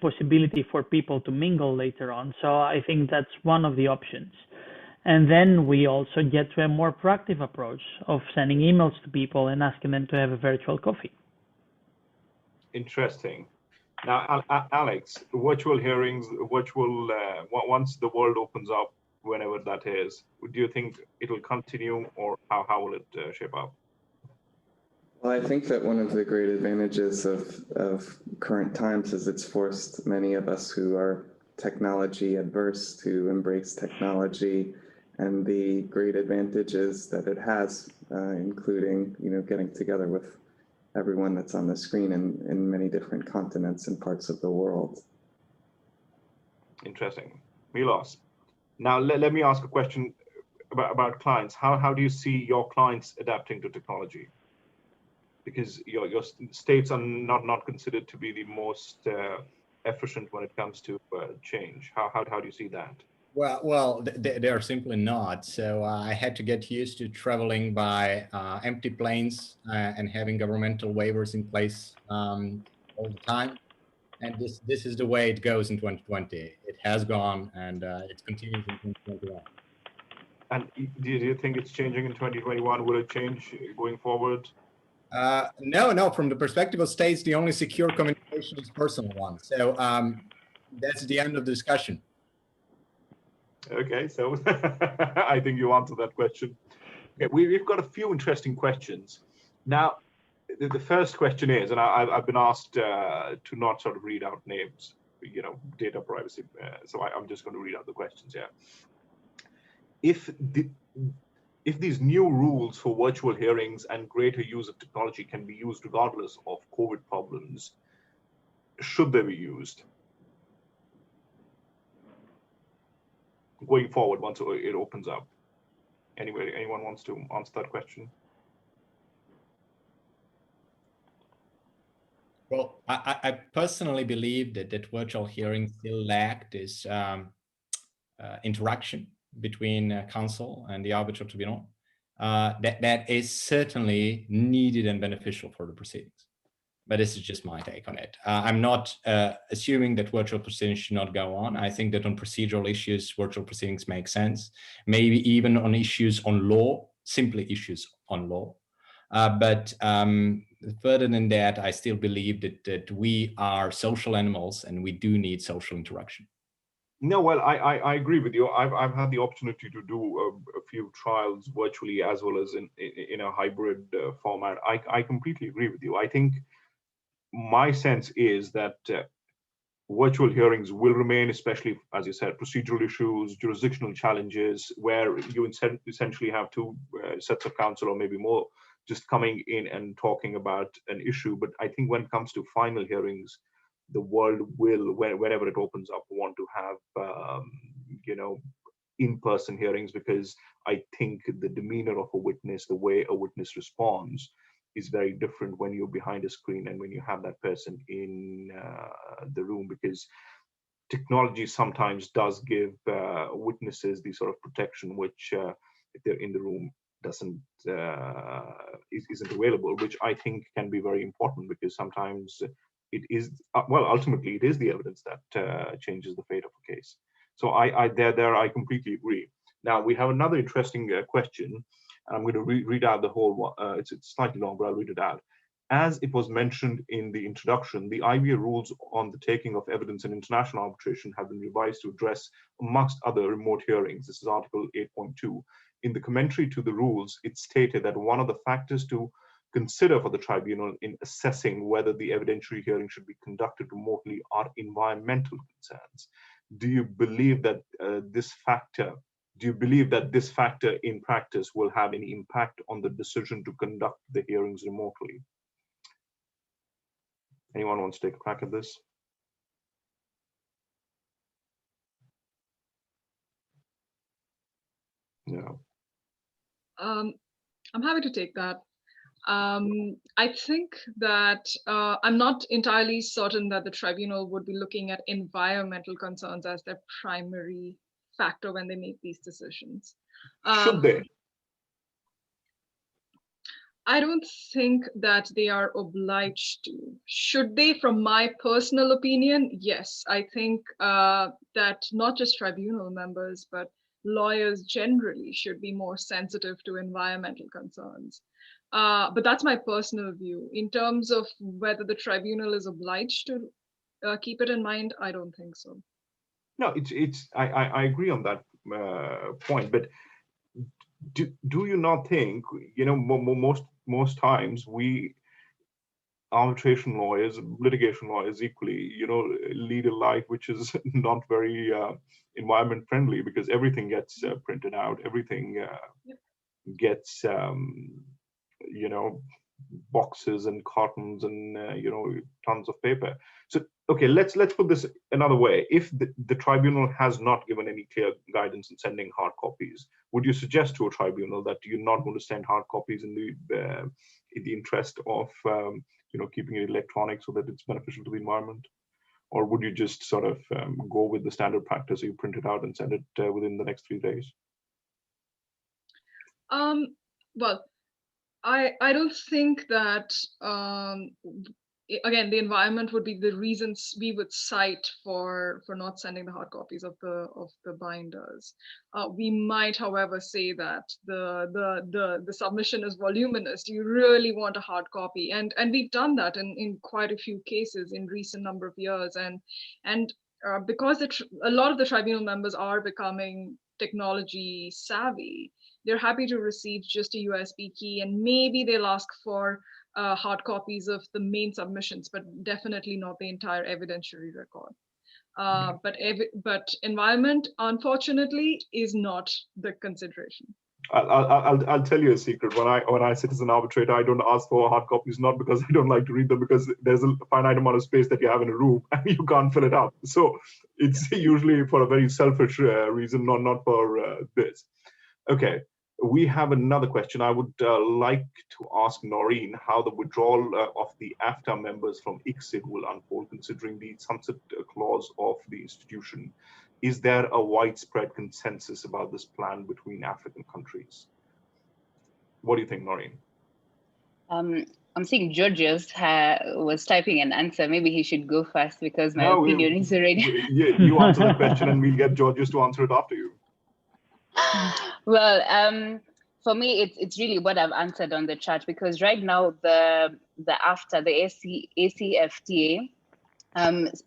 possibility for people to mingle later on. So I think that's one of the options. And then we also get to a more proactive approach of sending emails to people and asking them to have a virtual coffee. Interesting. Now, Alex, virtual hearings, once the world opens up, whenever that is, do you think it will continue, or how will it shape up? I think that one of the great advantages of current times is it's forced many of us who are technology adverse to embrace technology and the great advantages that it has, including, getting together with everyone that's on the screen in many different continents and parts of the world. Interesting. Miloš, now let me ask a question about clients. How do you see your clients adapting to technology? Because your states are not considered to be the most efficient when it comes to change. How do you see that? Well, they are simply not. So I had to get used to traveling by empty planes and having governmental waivers in place all the time. And this is the way it goes in 2020. It has gone, and it continues in 2021. And do you think it's changing in 2021? Will it change going forward? No. From the perspective of states, the only secure communication is personal one. So that's the end of the discussion. Okay, so I think you answered that question. Okay, we've got a few interesting questions. Now, the first question is, and I've been asked to not sort of read out names, data privacy. So I'm just going to read out the questions here. If these new rules for virtual hearings and greater use of technology can be used regardless of COVID problems, should they be used going forward once it opens up? Anyway, anyone wants to answer that question? Well, I personally believe that virtual hearings still lack this interaction between counsel and the arbitral tribunal. That is certainly needed and beneficial for the proceedings. But this is just my take on it. I'm not assuming that virtual proceedings should not go on. I think that on procedural issues, virtual proceedings make sense. Maybe even on issues on law, simply issues on law. But further than that, I still believe that we are social animals and we do need social interaction. No, well, I agree with you. I've had the opportunity to do a few trials virtually as well as in a hybrid format. I completely agree with you. I think my sense is that virtual hearings will remain, especially, as you said, procedural issues, jurisdictional challenges, where you essentially have two sets of counsel or maybe more just coming in and talking about an issue. But I think when it comes to final hearings, the world will, whenever it opens up, want to have, in-person hearings, because I think the demeanor of a witness, the way a witness responds, is very different when you're behind a screen and when you have that person in the room, because technology sometimes does give witnesses the sort of protection which, if they're in the room, isn't available, which I think can be very important, because sometimes it is, ultimately it is the evidence that changes the fate of a case. So I completely agree. Now we have another interesting question. I'm going to read out the whole one. It's slightly long, but I'll read it out. As it was mentioned in the introduction, the IVA rules on the taking of evidence in international arbitration have been revised to address, amongst other, remote hearings. This is Article 8.2. In the commentary to the rules, it stated that one of the factors to consider for the tribunal in assessing whether the evidentiary hearing should be conducted remotely are environmental concerns. Do you believe that this factor in practice will have any impact on the decision to conduct the hearings remotely? Anyone wants to take a crack at this? No. I'm happy to take that. I think that I'm not entirely certain that the tribunal would be looking at environmental concerns as their primary factor when they make these decisions. Should they? I don't think that they are obliged to. Should they? From my personal opinion, yes. I think that not just tribunal members, but lawyers generally should be more sensitive to environmental concerns. But that's my personal view. In terms of whether the tribunal is obliged to keep it in mind, I don't think so. No, I agree on that point, but do you not think, most times arbitration lawyers, litigation lawyers equally, lead a life which is not very environment friendly, because everything gets printed out, everything gets, boxes and cartons and, tons of paper. So, okay, let's put this another way. If the tribunal has not given any clear guidance in sending hard copies, would you suggest to a tribunal that you're not going to send hard copies in the interest of, keeping it electronic so that it's beneficial to the environment? Or would you just sort of go with the standard practice, you print it out and send it within the next 3 days? Well, I don't think that, again, the environment would be the reasons we would cite for not sending the hard copies of the binders. We might, however, say that the submission is voluminous. You really want a hard copy, and we've done that in quite a few cases in recent number of years, and because a lot of the tribunal members are becoming technology savvy, they're happy to receive just a USB key, and maybe they'll ask for hard copies of the main submissions, but definitely not the entire evidentiary record. But environment, unfortunately, is not the consideration. I'll tell you a secret. When I sit as an arbitrator, I don't ask for hard copies, not because I don't like to read them, because there's a finite amount of space that you have in a room and you can't fill it up. So it's usually for a very selfish reason, not for this. Okay, we have another question. I would like to ask Noreen how the withdrawal of the ACFTA members from ICSID will unfold, considering the sunset clause of the institution. Is there a widespread consensus about this plan between African countries? What do you think, Noreen? I'm seeing Georgios was typing an answer. Maybe he should go first, because my opinion is already. You answer the question and we'll get Georgios to answer it after you. Well, for me, it's really what I've answered on the chat, because right now the ACFTA, the ACFTA,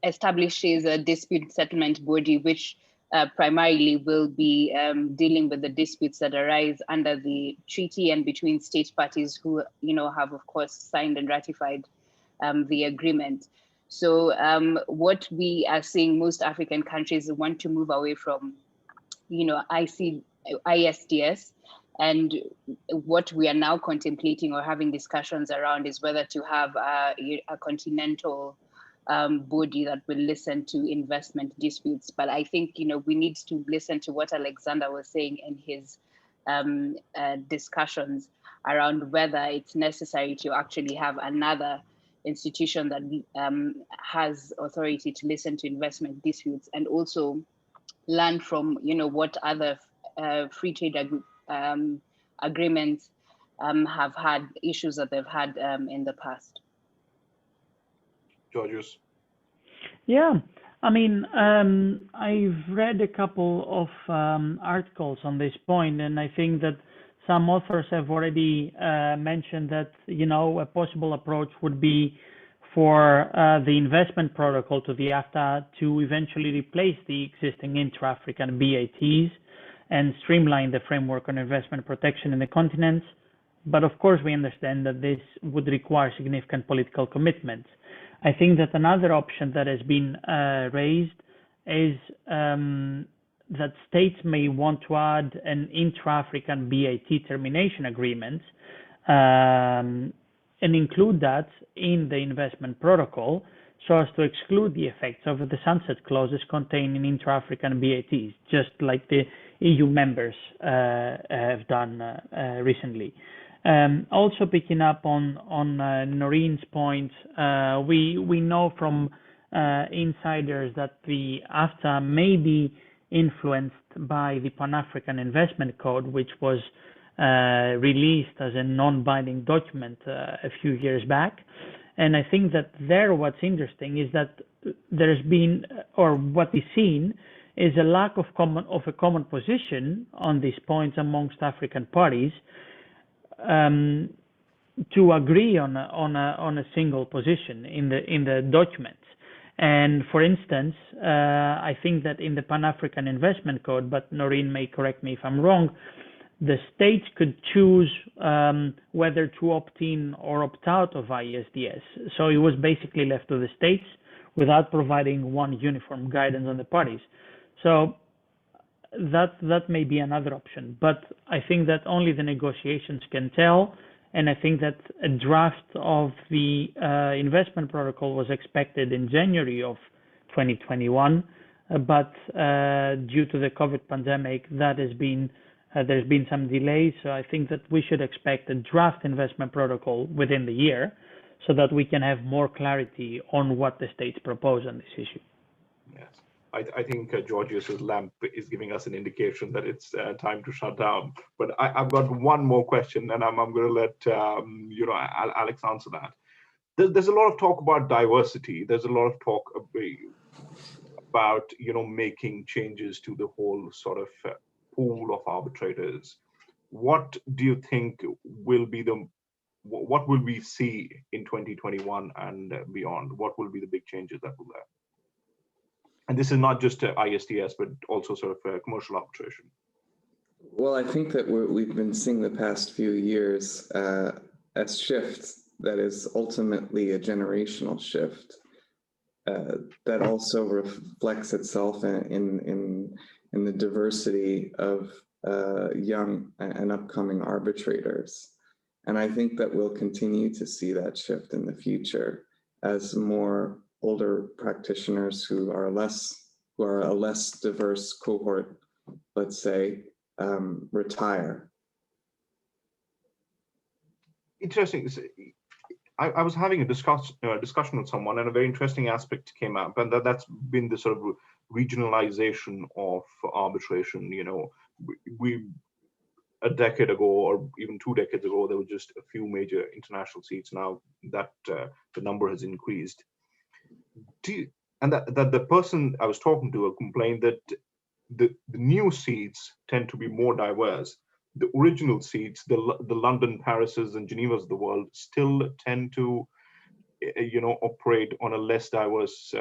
establishes a dispute settlement body, which primarily will be dealing with the disputes that arise under the treaty and between state parties who, have of course signed and ratified the agreement. So what we are seeing, most African countries want to move away from, ISDS, and what we are now contemplating or having discussions around is whether to have a continental body that will listen to investment disputes. But I think, we need to listen to what Alexander was saying in his discussions around whether it's necessary to actually have another institution that has authority to listen to investment disputes, and also learn from, what other free trade agreements have had issues that they've had in the past. Georgios. Yeah, I mean, I've read a couple of articles on this point, and I think that some authors have already mentioned that, a possible approach would be for the investment protocol to the ACFTA to eventually replace the existing intra-African BATs and streamline the framework on investment protection in the continent. But of course, we understand that this would require significant political commitment. I think that another option that has been raised is that states may want to add an intra-African BAT termination agreement and include that in the investment protocol, so as to exclude the effects of the sunset clauses contained in intra-African BATs, just like the EU members have done recently. Also picking up on Noreen's point, we know from insiders that the ACFTA may be influenced by the Pan-African Investment Code, which was released as a non-binding document a few years back. And I think that what's interesting is that there's been, or what we've seen, is a lack of a common position on these points amongst African parties, to agree on a single position in the document. And for instance, I think that in the Pan-African Investment Code, but Noreen may correct me if I'm wrong, the states could choose whether to opt in or opt out of ISDS. So it was basically left to the states without providing one uniform guidance on the parties. So that may be another option, but I think that only the negotiations can tell. And I think that a draft of the investment protocol was expected in January of 2021, but due to the COVID pandemic, that has been there's been some delays. So I think that we should expect a draft investment protocol within the year, so that we can have more clarity on what the states propose on this issue. Yes. I think Georgios' lamp is giving us an indication that it's time to shut down. But I've got one more question, and I'm going to let Alex answer that. There's a lot of talk about diversity. There's a lot of talk about making changes to the whole sort of pool of arbitrators. What do you think will be what will we see in 2021 and beyond? What will be the big changes that will there? And this is not just ISDS, but also sort of commercial arbitration. Well, I think that we've been seeing the past few years a shift that is ultimately a generational shift that also reflects itself in the diversity of young and upcoming arbitrators. And I think that we'll continue to see that shift in the future as more older practitioners who are a less diverse cohort, let's say, retire. Interesting. I was having a discussion with someone, and a very interesting aspect came up, and that's been the sort of regionalization of arbitration. We a decade ago, or even 2 decades ago, there were just a few major international seats. Now that the number has increased. And that the person I was talking to complained that the new seats tend to be more diverse. The original seats, the London, Parises, and Genevas of the world, still tend to, operate on a less diverse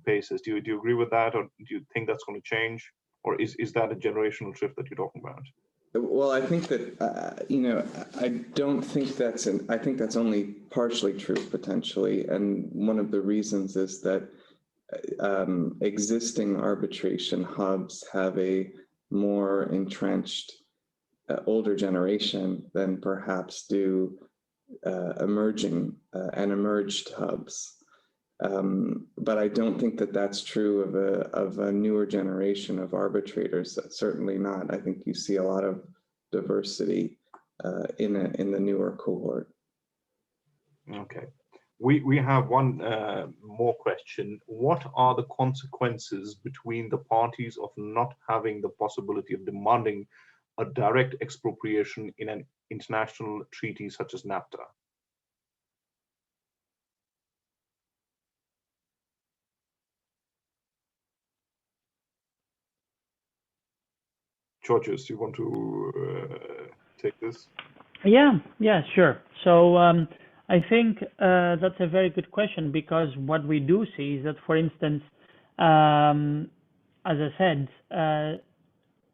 basis. Do you agree with that, or do you think that's going to change, or is that a generational shift that you're talking about? Well, I think that I don't think I think that's only partially true potentially, and one of the reasons is that existing arbitration hubs have a more entrenched older generation than perhaps do emerging and emerged hubs. But I don't think that that's true of a newer generation of arbitrators. Certainly not. I think you see a lot of diversity in the newer cohort. Okay. We have one more question. What are the consequences between the parties of not having the possibility of demanding a direct expropriation in an international treaty such as NAFTA? Georgios, do you want to take this? Yeah, sure. So I think that's a very good question, because what we do see is that, for instance, as I said,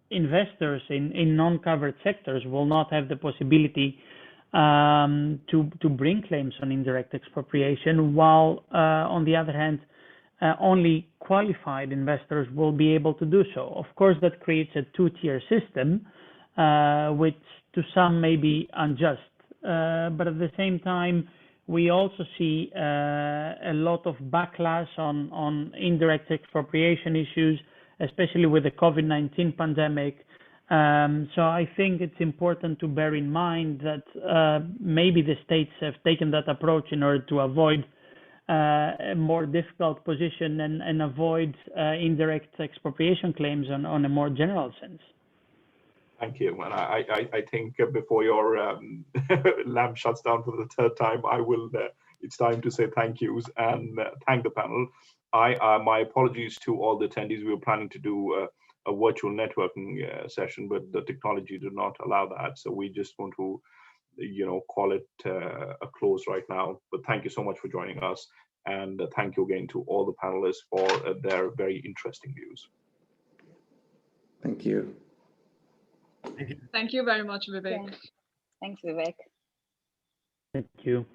investors in non-covered sectors will not have the possibility to bring claims on indirect expropriation, while on the other hand, only qualified investors will be able to do so. Of course, that creates a two-tier system, which to some may be unjust. But at the same time, we also see a lot of backlash on indirect expropriation issues, especially with the COVID-19 pandemic. So I think it's important to bear in mind that maybe the states have taken that approach in order to avoid a more difficult position and avoid indirect expropriation claims on a more general sense. Thank you. And I think before your lamp shuts down for the third time, it's time to say thank yous and thank the panel. My apologies to all the attendees. We were planning to do a virtual networking session, but the technology did not allow that. So we just want to, call it a close right now. But thank you so much for joining us. And thank you again to all the panelists for their very interesting views. Thank you. Thank you very much, Vivek. Okay. Thanks, Vivek. Thank you.